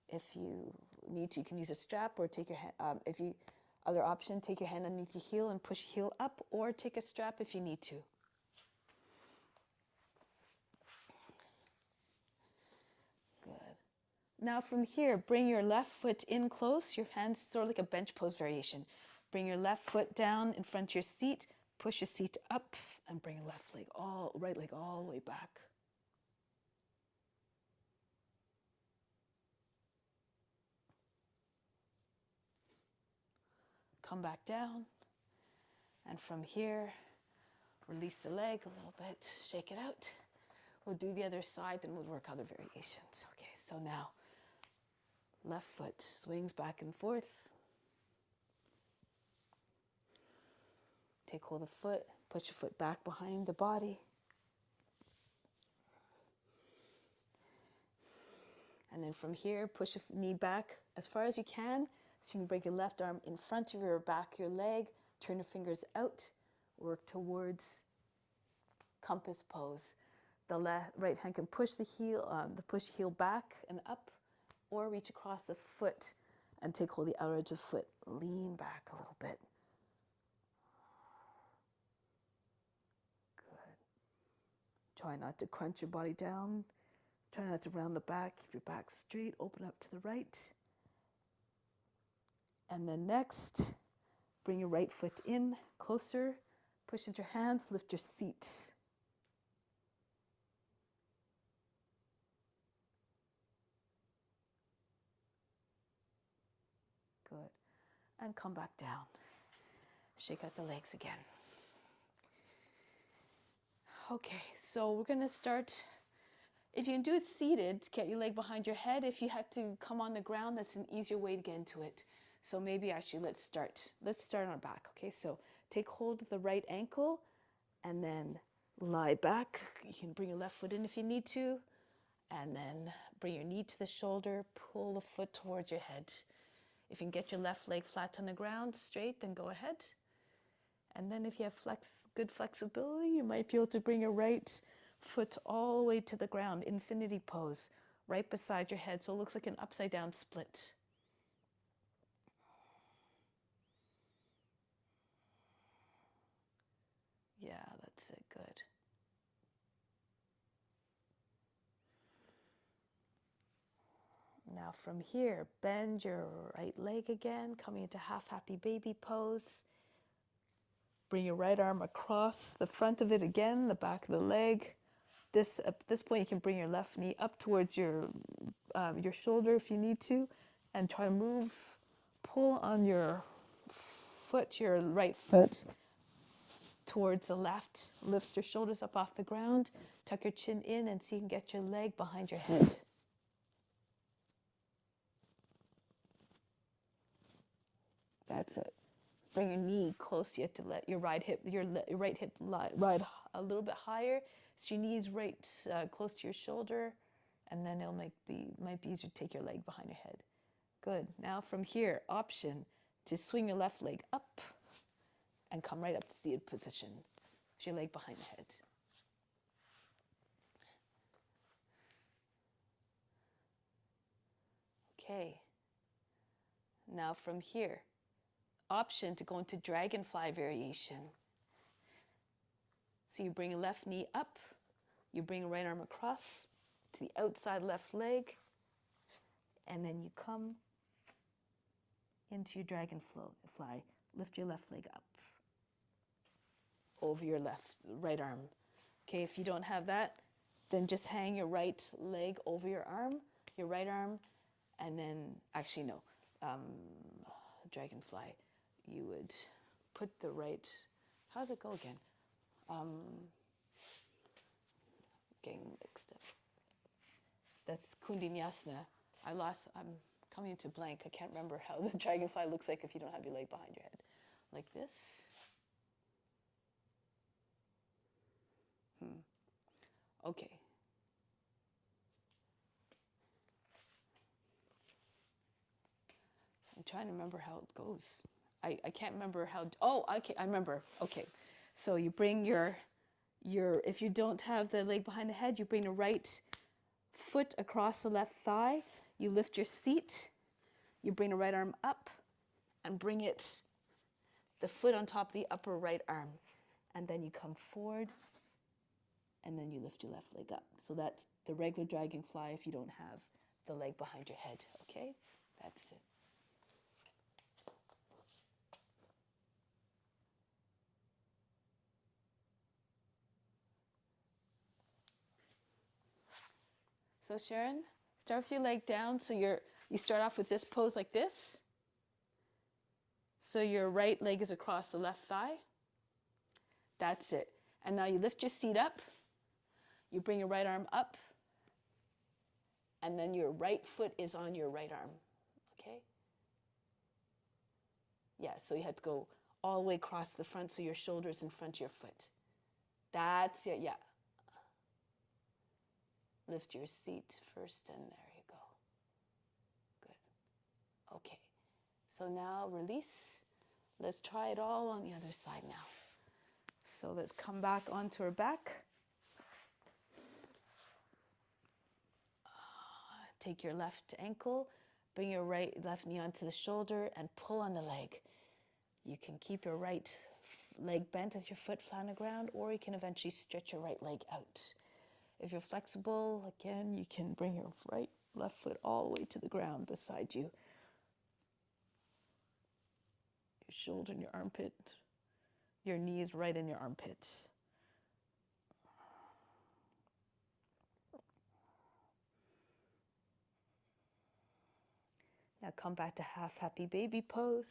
If you need to, you can use a strap or take your hand, other option, take your hand underneath your heel and push your heel up, or take a strap if you need to. Good. Now from here, bring your left foot in close, your hands sort of like a bench pose variation. Bring your left foot down in front of your seat, push your seat up, and bring your right leg all the way back. Come back down, and from here, release the leg a little bit, shake it out. We'll do the other side, then we'll work other variations. Okay, so now, left foot swings back and forth. Take hold of the foot, push your foot back behind the body. And then from here, push your knee back as far as you can. So you can bring your left arm in front of your back, your leg, turn your fingers out, work towards compass pose. The right hand can push the heel back and up, or reach across the foot and take hold of the outer edge of the foot. Lean back a little bit. Good. Try not to crunch your body down. Try not to round the back. Keep your back straight. Open up to the right. And then next, bring your right foot in closer. Push into your hands. Lift your seat. Good. And come back down. Shake out the legs again. Okay, so we're going to start. If you can do it seated, get your leg behind your head. If you have to come on the ground, that's an easier way to get into it. So maybe actually let's start on our back. Okay, so take hold of the right ankle and then lie back. You can bring your left foot in if you need to, and then bring your knee to the shoulder, pull the foot towards your head. If you can get your left leg flat on the ground, straight, then go ahead. And then if you have good flexibility, you might be able to bring your right foot all the way to the ground, infinity pose, right beside your head, so it looks like an upside down split. Yeah, that's it, good. Now from here, bend your right leg again, coming into half happy baby pose. Bring your right arm across the front of it again, the back of the leg. At this point, you can bring your left knee up towards your shoulder if you need to, and try to pull on your foot, your right foot, towards the left. Lift your shoulders up off the ground. Tuck your chin in and see if you can get your leg behind your head. That's it. Bring your knee close to you to let your right hip ride a little bit higher. So your knee is right close to your shoulder, and then it'll might be easier to take your leg behind your head. Good. Now from here, option to swing your left leg up and come right up to seated position with your leg behind the head. Okay. Now from here, option to go into dragonfly variation. So you bring your left knee up, you bring your right arm across to the outside left leg, and then you come into your dragonfly. Lift your left leg up over your right arm. Okay, if you don't have that, then just hang your right leg over your right arm, and then, actually no, dragonfly, you would put the right, how does it go again? Getting mixed up. That's Kundinyasana. I'm coming into blank. I can't remember how the dragonfly looks like if you don't have your leg behind your head. Like this. Okay. I'm trying to remember how it goes. I can't remember how, okay, I remember. Okay. So you bring your, if you don't have the leg behind the head, you bring the right foot across the left thigh. You lift your seat. You bring the right arm up and bring the foot on top of the upper right arm. And then you come forward and then you lift your left leg up. So that's the regular dragonfly if you don't have the leg behind your head, okay? That's it. So Sharon, start with your leg down. So you start off with this pose like this. So your right leg is across the left thigh. That's it. And now you lift your seat up. You bring your right arm up. And then your right foot is on your right arm. Okay? Yeah, so you have to go all the way across the front so your shoulder is in front of your foot. That's it, yeah. Lift your seat first, and there you go. Good. Okay. So now release. Let's try it all on the other side now. So let's come back onto our back. Take your left ankle, bring your left knee onto the shoulder, and pull on the leg. You can keep your right leg bent with your foot flat on the ground, or you can eventually stretch your right leg out. If you're flexible, again, you can bring your left foot all the way to the ground beside you. Your shoulder and your armpit. Your knee is right in your armpit. Now come back to half happy baby pose.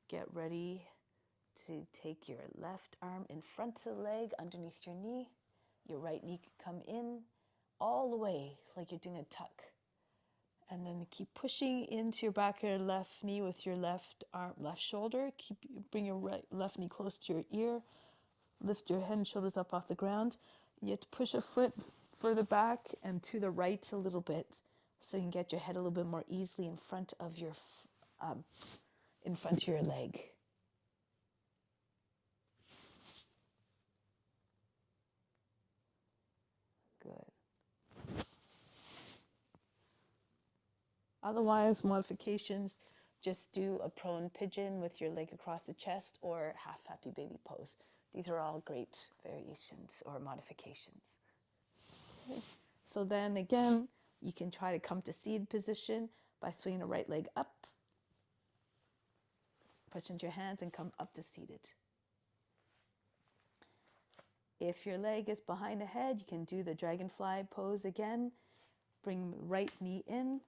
Get ready to take your left arm in front of the leg underneath your knee. Your right knee can come in all the way like you're doing a tuck. And then keep pushing into your back of your left knee with your left shoulder. Bring your left knee close to your ear. Lift your head and shoulders up off the ground. You have to push a foot further back and to the right a little bit so you can get your head a little bit more easily in front of your leg. Good. Otherwise, modifications, just do a prone pigeon with your leg across the chest or half happy baby pose. These are all great variations or modifications. Okay. So then again, you can try to come to seated position by swinging the right leg up. Push into your hands and come up to seated. If your leg is behind the head, you can do the dragonfly pose again. Bring right knee in,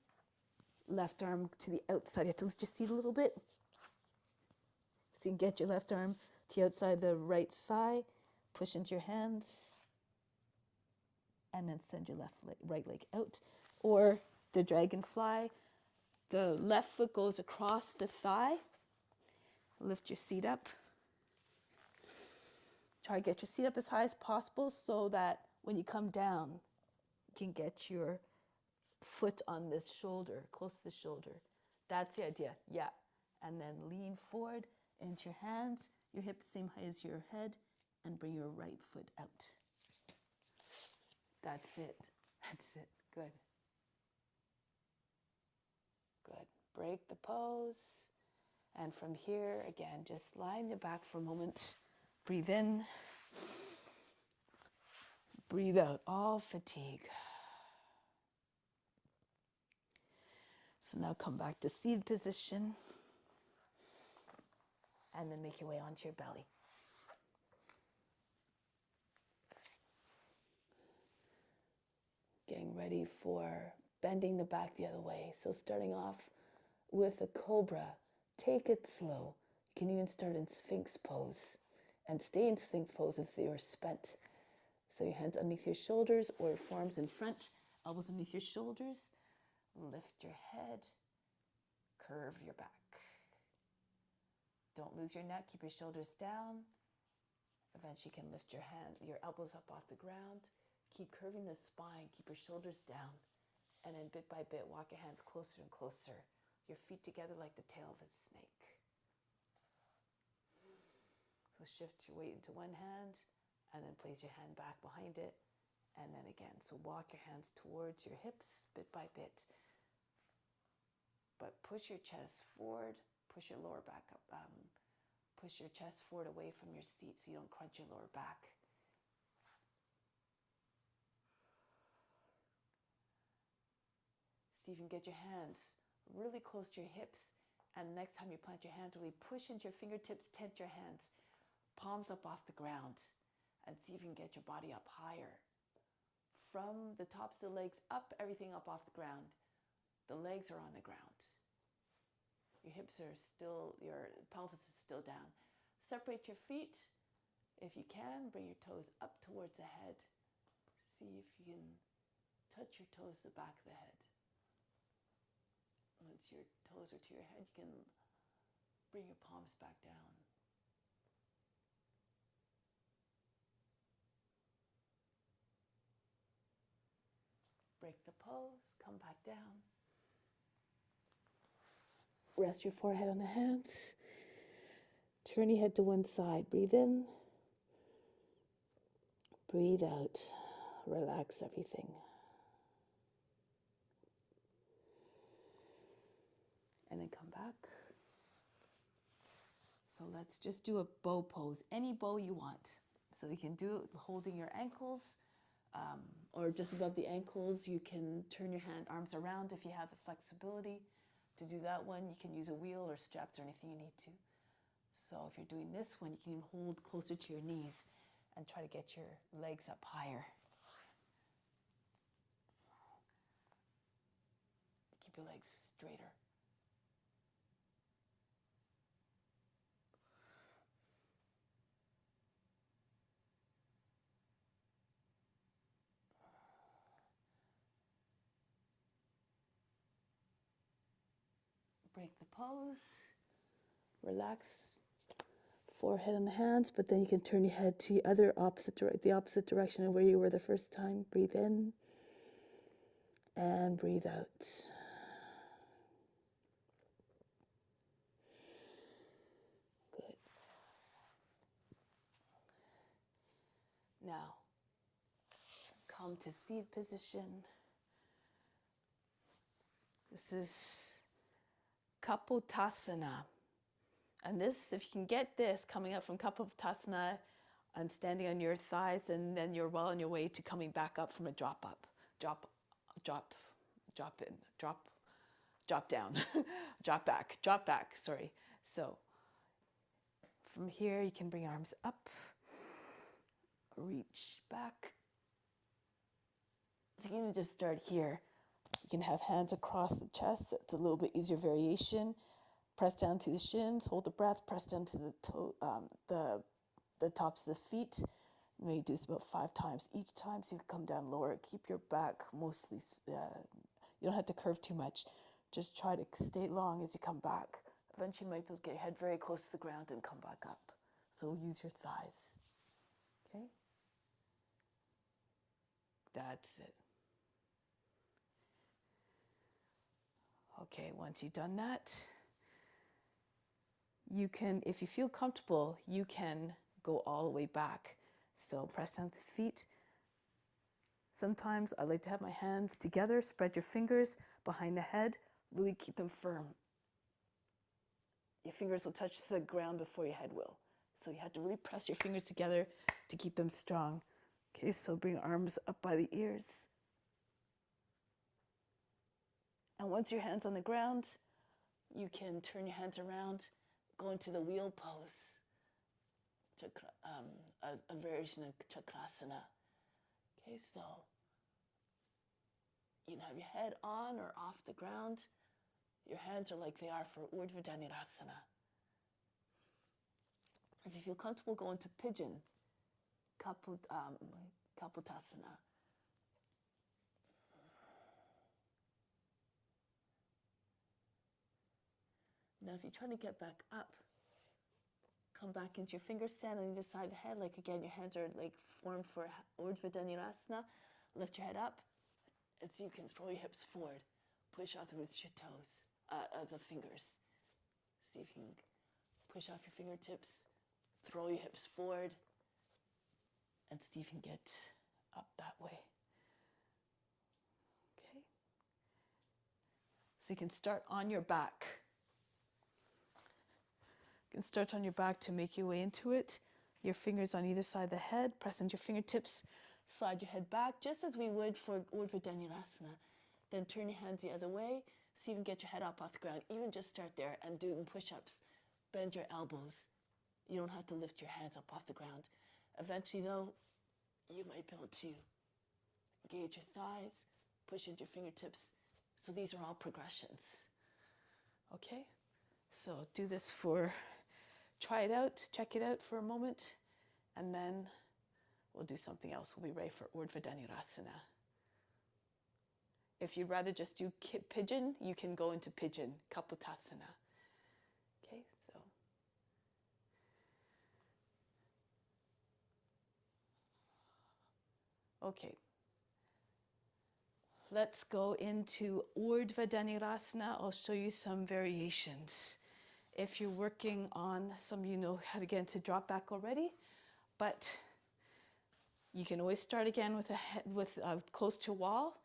left arm to the outside. You have to lift your seat a little bit. So you can get your left arm to the outside the right thigh, push into your hands, and then send your right leg out. Or the dragonfly, the left foot goes across the thigh. Lift your seat up. Try to get your seat up as high as possible so that when you come down, you can get your foot on the shoulder, close to the shoulder. That's the idea, yeah. And then lean forward into your hands, your hips same height as your head, and bring your right foot out. That's it. That's it. Good. Good. Break the pose. And from here, again, just lie on your back for a moment. Breathe in. Breathe out all fatigue. So now come back to seated position. And then make your way onto your belly. Getting ready for bending the back the other way. So starting off with a cobra, take it slow. You can even start in Sphinx pose and stay in Sphinx pose if you're spent. So your hands underneath your shoulders or your forearms in front, elbows underneath your shoulders. Lift your head, curve your back. Don't lose your neck, keep your shoulders down. Eventually you can lift your elbows up off the ground. Keep curving the spine, keep your shoulders down. And then bit by bit, walk your hands closer and closer. Your feet together like the tail of a snake. So shift your weight into one hand and then place your hand back behind it. And then again, so walk your hands towards your hips bit by bit. But push your chest forward, push your lower back up. Push your chest forward away from your seat so you don't crunch your lower back. See if you can get your hands really close to your hips. And next time you plant your hands, really push into your fingertips, tent your hands, palms up off the ground. And see if you can get your body up higher. From the tops of the legs up, everything up off the ground. The legs are on the ground. Your hips are still, your pelvis is still down. Separate your feet. If you can, bring your toes up towards the head. See if you can touch your toes to the back of the head. Once your toes are to your head, you can bring your palms back down. Break the pose, come back down. Rest your forehead on the hands. Turn your head to one side. Breathe in. Breathe out. Relax everything. And then come back. So let's just do a bow pose. Any bow you want. So you can do it holding your ankles or just above the ankles. You can turn your arms around if you have the flexibility. To do that one, you can use a wheel or straps or anything you need to. So if you're doing this one, you can even hold closer to your knees and try to get your legs up higher. Keep your legs straighter. Break the pose. Relax. Forehead on the hands, but then you can turn your head to the opposite direction of where you were the first time. Breathe in and breathe out. Good. Now, come to seated position. This is Kapotasana. And this, if you can get this coming up from Kapotasana and standing on your thighs, and then you're well on your way to coming back up from a drop up. Drop in, drop down, drop back, sorry. So from here, you can bring your arms up, reach back. So you can just start here. You can have hands across the chest. That's a little bit easier variation. Press down to the shins, hold the breath, press down to the tops of the feet. Maybe do this about 5 times. Each time, so you can come down lower. Keep your back mostly, you don't have to curve too much. Just try to stay long as you come back. Eventually, you might be able to get your head very close to the ground and come back up. So use your thighs. Okay? That's it. Okay, once you've done that, you can, if you feel comfortable, you can go all the way back. So press down the feet. Sometimes I like to have my hands together, spread your fingers behind the head, really keep them firm. Your fingers will touch the ground before your head will. So you have to really press your fingers together to keep them strong. Okay, so bring arms up by the ears. And once your hand's on the ground, you can turn your hands around, go into the wheel pose. A version of Chakrasana. Okay, so you can have your head on or off the ground. Your hands are like they are for Urdhva Dhanurasana. If you feel comfortable, go into pigeon, Kapotasana. Now, if you're trying to get back up, come back into your finger stand on either side of the head. Like again, your hands are like formed for Urdhva Dhanurasana. Lift your head up, and so you can throw your hips forward. Push off the roots of your toes, the fingers. See if you can push off your fingertips, throw your hips forward, and see if you can get up that way. Okay. So you can start on your back. You can start on your back to make your way into it. Your fingers on either side of the head. Press into your fingertips. Slide your head back, just as we would for Urdhva Dhanurasana. Then turn your hands the other way. See if you can get your head up off the ground. Even just start there and do push-ups. Bend your elbows. You don't have to lift your hands up off the ground. Eventually, though, you might be able to engage your thighs, push into your fingertips. So these are all progressions. Okay? So do this try it out, check it out for a moment, and then we'll do something else. We'll be ready for Urdhva Dhanurasana. If you'd rather just do pigeon, you can go into pigeon, Kapotasana. Okay, so. Okay. Let's go into Urdhva Dhanurasana. I'll show you some variations. If you're working on, some of you know how to get into drop back already, but you can always start again with close to a wall.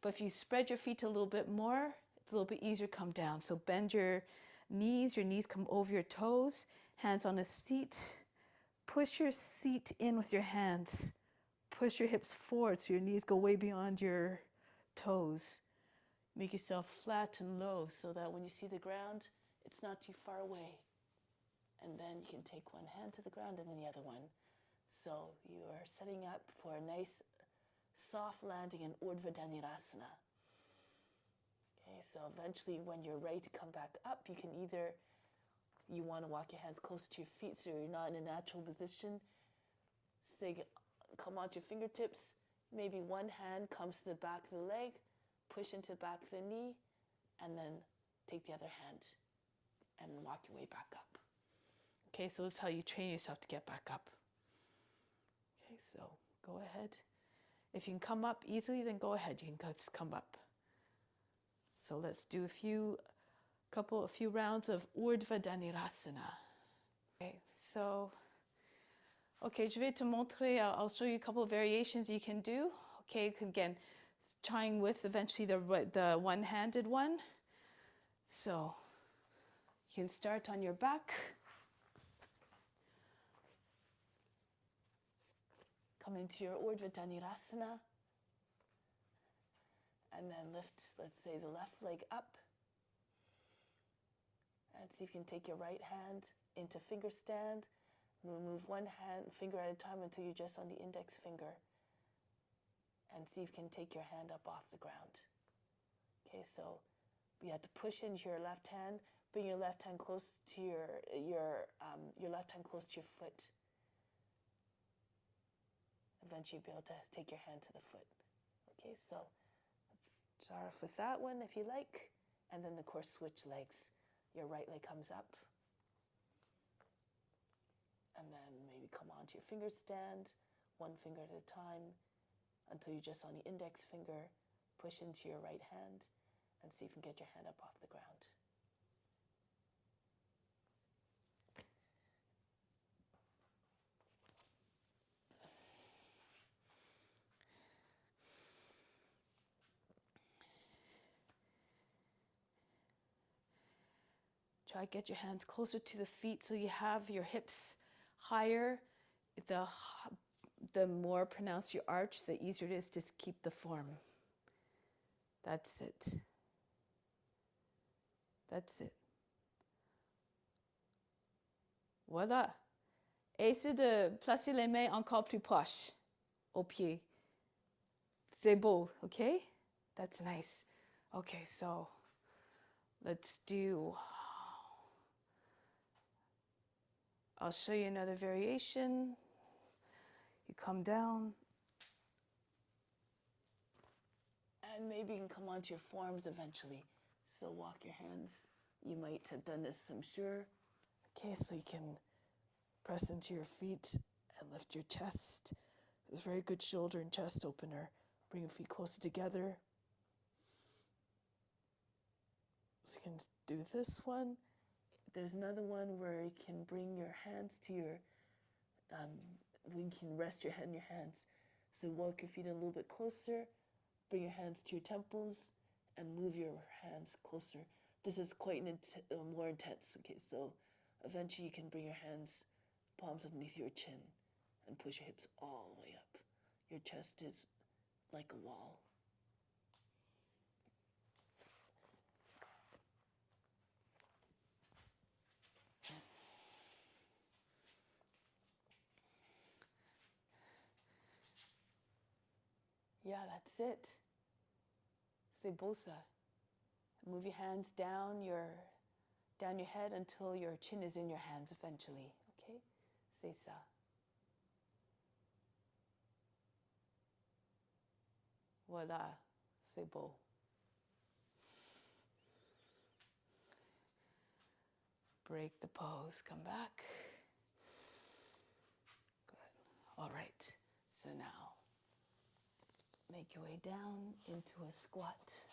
But if you spread your feet a little bit more, it's a little bit easier to come down. So bend your knees come over your toes, hands on the seat. Push your seat in with your hands. Push your hips forward so your knees go way beyond your toes. Make yourself flat and low so that when you see the ground, it's not too far away. And then you can take one hand to the ground and then the other one. So you are setting up for a nice soft landing in Urdhva Dhanurasana. Okay, so eventually when you're ready to come back up, you can you want to walk your hands closer to your feet so you're not in a natural position. Come onto your fingertips. Maybe one hand comes to the back of the leg, push into the back of the knee, and then take the other hand and walk your way back up. Okay, so that's how you train yourself to get back up. Okay, so go ahead. If you can come up easily, then go ahead. You can just come up. So let's do a few rounds of Urdhva Dhanurasana. Okay, so, je vais te montrer, I'll show you a couple of variations you can do. Okay, again, trying with eventually the one-handed one. So, you can start on your back. Come into your Urdhva Dhanurasana. And then lift, let's say, the left leg up. And see if you can take your right hand into finger stand. Move one finger at a time until you're just on the index finger. And see if you can take your hand up off the ground. Okay, so you have to push into your left hand, bring your left hand close to your left hand close to your foot. Eventually you'll be able to take your hand to the foot. Okay, so let's start off with that one if you like. And then of course switch legs. Your right leg comes up. And then maybe come onto your finger stand, one finger at a time, until you're just on the index finger. Push into your right hand and see if you can get your hand up off the ground. Try to get your hands closer to the feet so you have your hips higher. The more pronounced your arch, the easier it is to keep the form. That's it. That's it. Voilà. Essayez de placer les mains encore plus proches aux pieds. C'est beau, okay? That's nice. Okay, so let's do... I'll show you another variation. You come down. And maybe you can come onto your forms eventually. So walk your hands. You might have done this, I'm sure. Okay, so you can press into your feet and lift your chest. It's a very good shoulder and chest opener. Bring your feet closer together. So you can do this one. There's another one where you can bring your hands to your, you can rest your head in your hands. So walk your feet a little bit closer, bring your hands to your temples, and move your hands closer. This is quite more intense. Okay, so eventually you can bring your hands, palms underneath your chin, and push your hips all the way up. Your chest is like a wall. Yeah, that's it. C'est beau ça. Move your hands down your head until your chin is in your hands eventually. Okay? C'est ça. Voilà. C'est beau. Break the pose. Come back. Good. All right. So now, make your way down into a squat.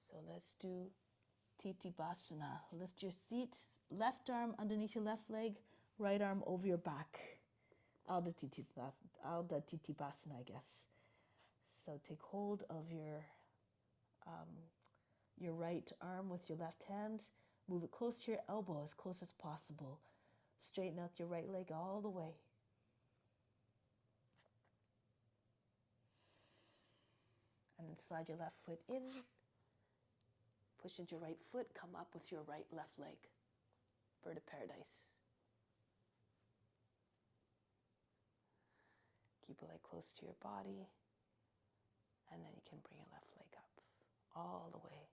So let's do Titibasana. Lift your seat, left arm underneath your left leg, right arm over your back. Ardha Titibasana, I guess. So take hold of your right arm with your left hand. Move it close to your elbow, as close as possible. Straighten out your right leg all the way. And then slide your left foot in. Push into your right foot, come up with your left leg. Bird of paradise. Keep your leg close to your body. And then you can bring your left leg up all the way.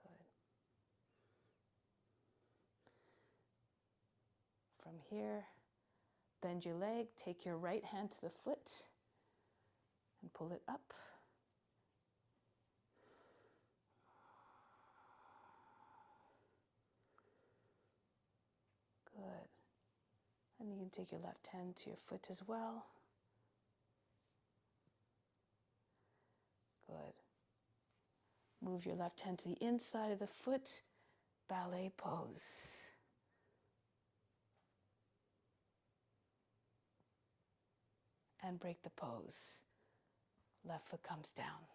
Good. From here, bend your leg, take your right hand to the foot and pull it up. Good. And you can take your left hand to your foot as well. Good. Move your left hand to the inside of the foot, ballet pose. And break the pose. Left foot comes down.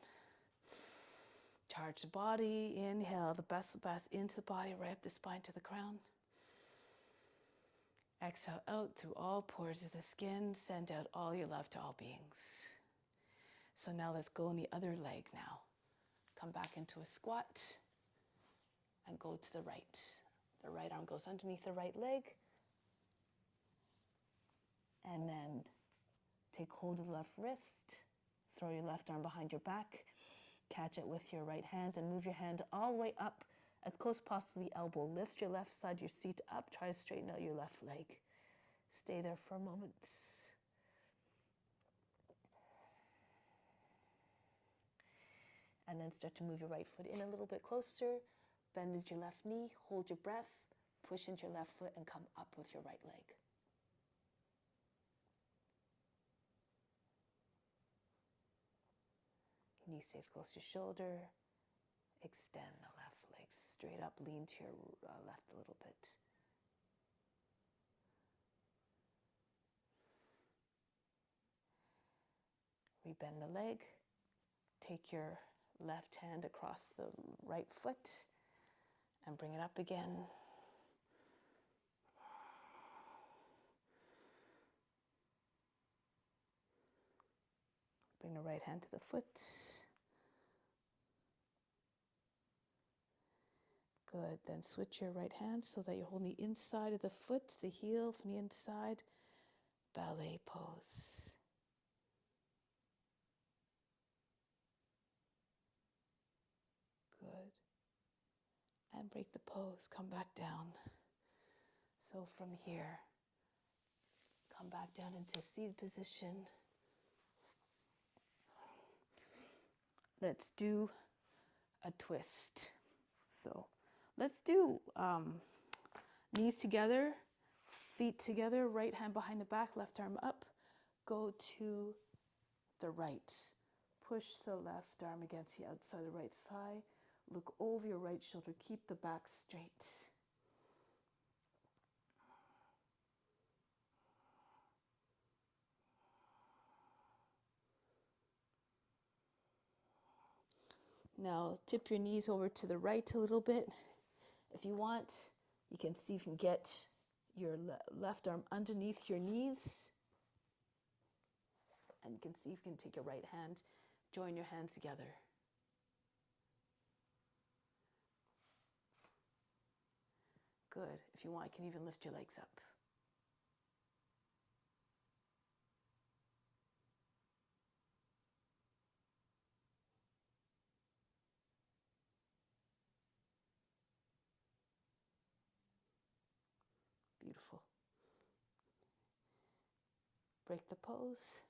Charge the body. Inhale the best into the body, right up the spine to the crown. Exhale out through all pores of the skin. Send out all your love to all beings. So now let's go on the other leg now. Come back into a squat and go to the right. The right arm goes underneath the right leg. And then take hold of the left wrist. Throw your left arm behind your back. Catch it with your right hand and move your hand all the way up as close as possible to the elbow. Lift your left side of your seat up. Try to straighten out your left leg. Stay there for a moment. And then start to move your right foot in a little bit closer. Bend into your left knee. Hold your breath. Push into your left foot and come up with your right leg. Knee stays close to your shoulder. Extend the left leg straight up. Lean to your left a little bit. Rebend the leg. Take your left hand across the right foot and bring it up again. Bring the right hand to the foot. Good. Then switch your right hand so that you're holding the inside of the foot, the heel from the inside. Ballet pose. Good. And break the pose. Come back down. So from here, come back down into seated position. Let's do a twist. So let's do knees together, feet together, right hand behind the back, left arm up. Go to the right. Push the left arm against the outside of the right thigh. Look over your right shoulder. Keep the back straight. Now tip your knees over to the right a little bit. If you want, you can see if you can get your left arm underneath your knees. And you can see if you can take your right hand, join your hands together. Good. If you want, you can even lift your legs up. Beautiful. Break the pose.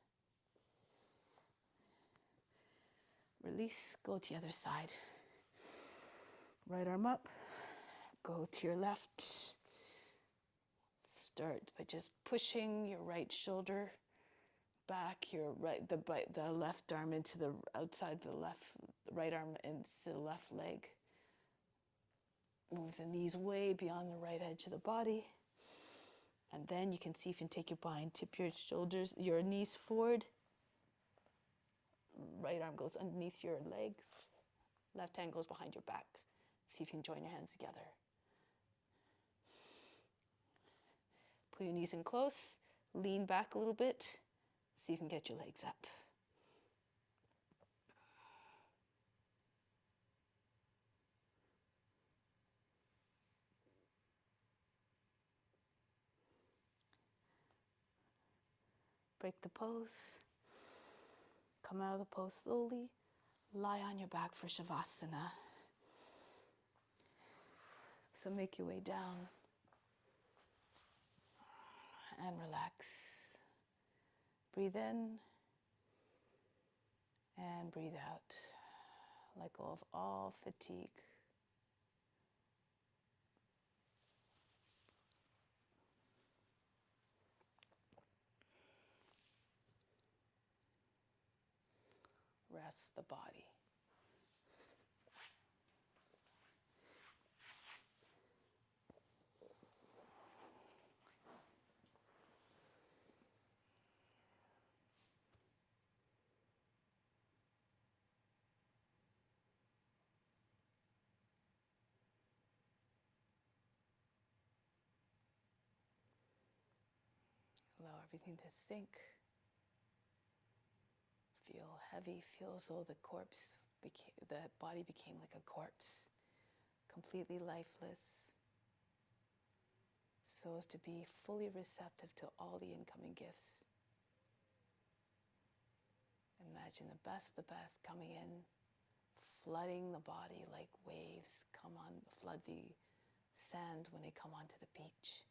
Release, go to the other side. Right arm up, go to your left. Start by just pushing your right shoulder back, your the left arm into the outside, the right arm into the left leg. Move the knees way beyond the right edge of the body. And then you can see if you can take your bind, tip your shoulders, your knees forward. Right arm goes underneath your legs. Left hand goes behind your back. See if you can join your hands together. Pull your knees in close. Lean back a little bit. See if you can get your legs up. Break the pose. Come out of the pose slowly. Lie on your back for Shavasana. So make your way down and relax. Breathe in and breathe out. Let go of all fatigue. Rest the body. Allow everything to sink. Feel heavy, feel as though the corpse the body became like a corpse, completely lifeless, so as to be fully receptive to all the incoming gifts. Imagine the best coming in, flooding the body like waves flood the sand when they come onto the beach.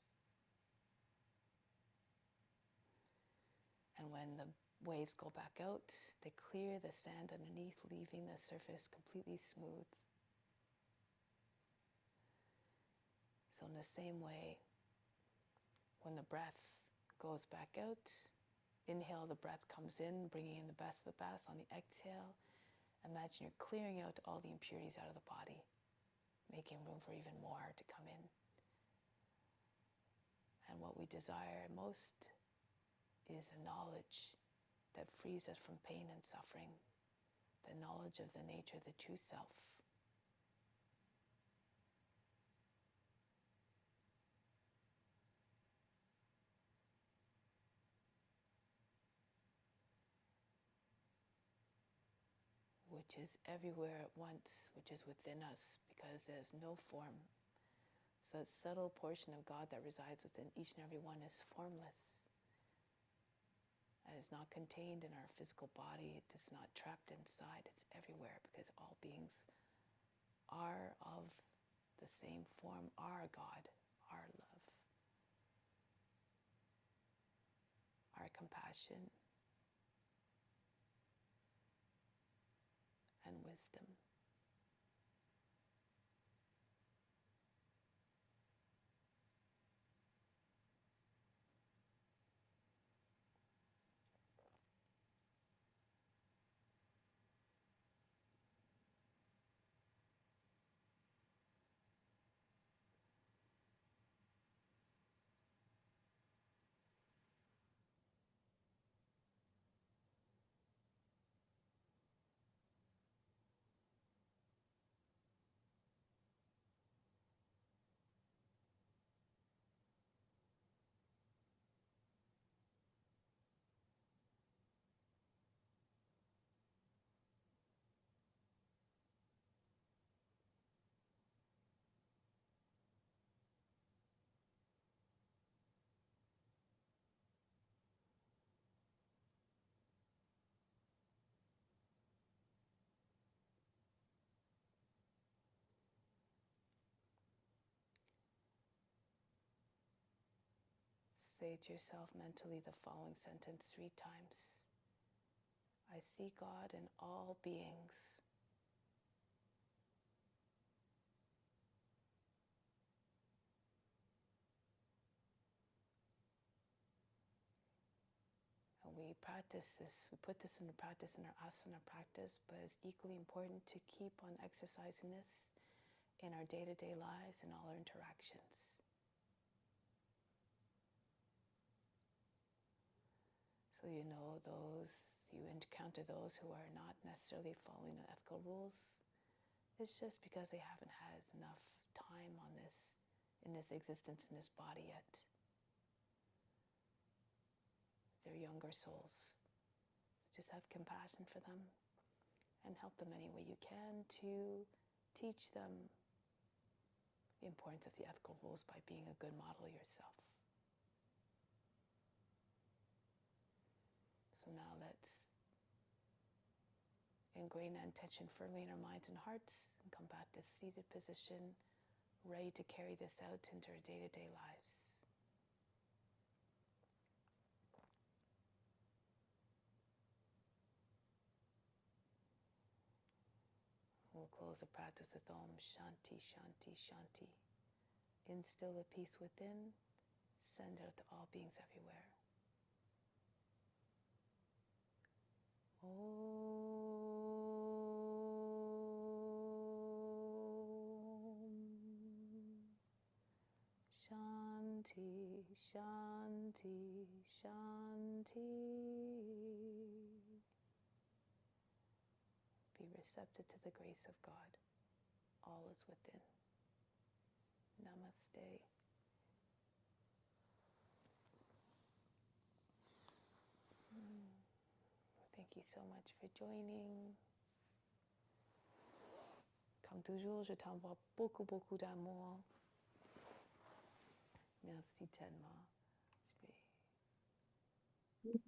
And when the waves go back out, they clear the sand underneath, leaving the surface completely smooth. So in the same way, when the breath goes back out, inhale, the breath comes in, bringing in the best of the best. On the exhale, imagine you're clearing out all the impurities out of the body, making room for even more to come in. And what we desire most is a knowledge that frees us from pain and suffering, the knowledge of the nature of the true self. Which is everywhere at once, which is within us, because there's no form. So that subtle portion of God that resides within each and every one is formless. And is not contained in our physical body. It's not trapped inside. It's everywhere, because all beings are of the same form, our God, our love, our compassion, and wisdom. Say to yourself mentally the following sentence 3 times. I see God in all beings. And we practice this, we put this into practice in our asana practice, but it's equally important to keep on exercising this in our day-to-day lives and all our interactions. So you encounter those who are not necessarily following the ethical rules. It's just because they haven't had enough time on this, in this existence, in this body yet. They're younger souls. Just have compassion for them and help them any way you can to teach them the importance of the ethical rules by being a good model yourself. So now let's ingrain that intention firmly in our minds and hearts and come back to seated position, ready to carry this out into our day-to-day lives. We'll close the practice with Om Shanti, Shanti, Shanti. Instill the peace within, send it out to all beings everywhere. Shanti, Shanti, Shanti. Be receptive to the grace of God. All is within. Namaste. Thank you so much for joining. Comme toujours, je t'envoie beaucoup, beaucoup d'amour. Merci tellement.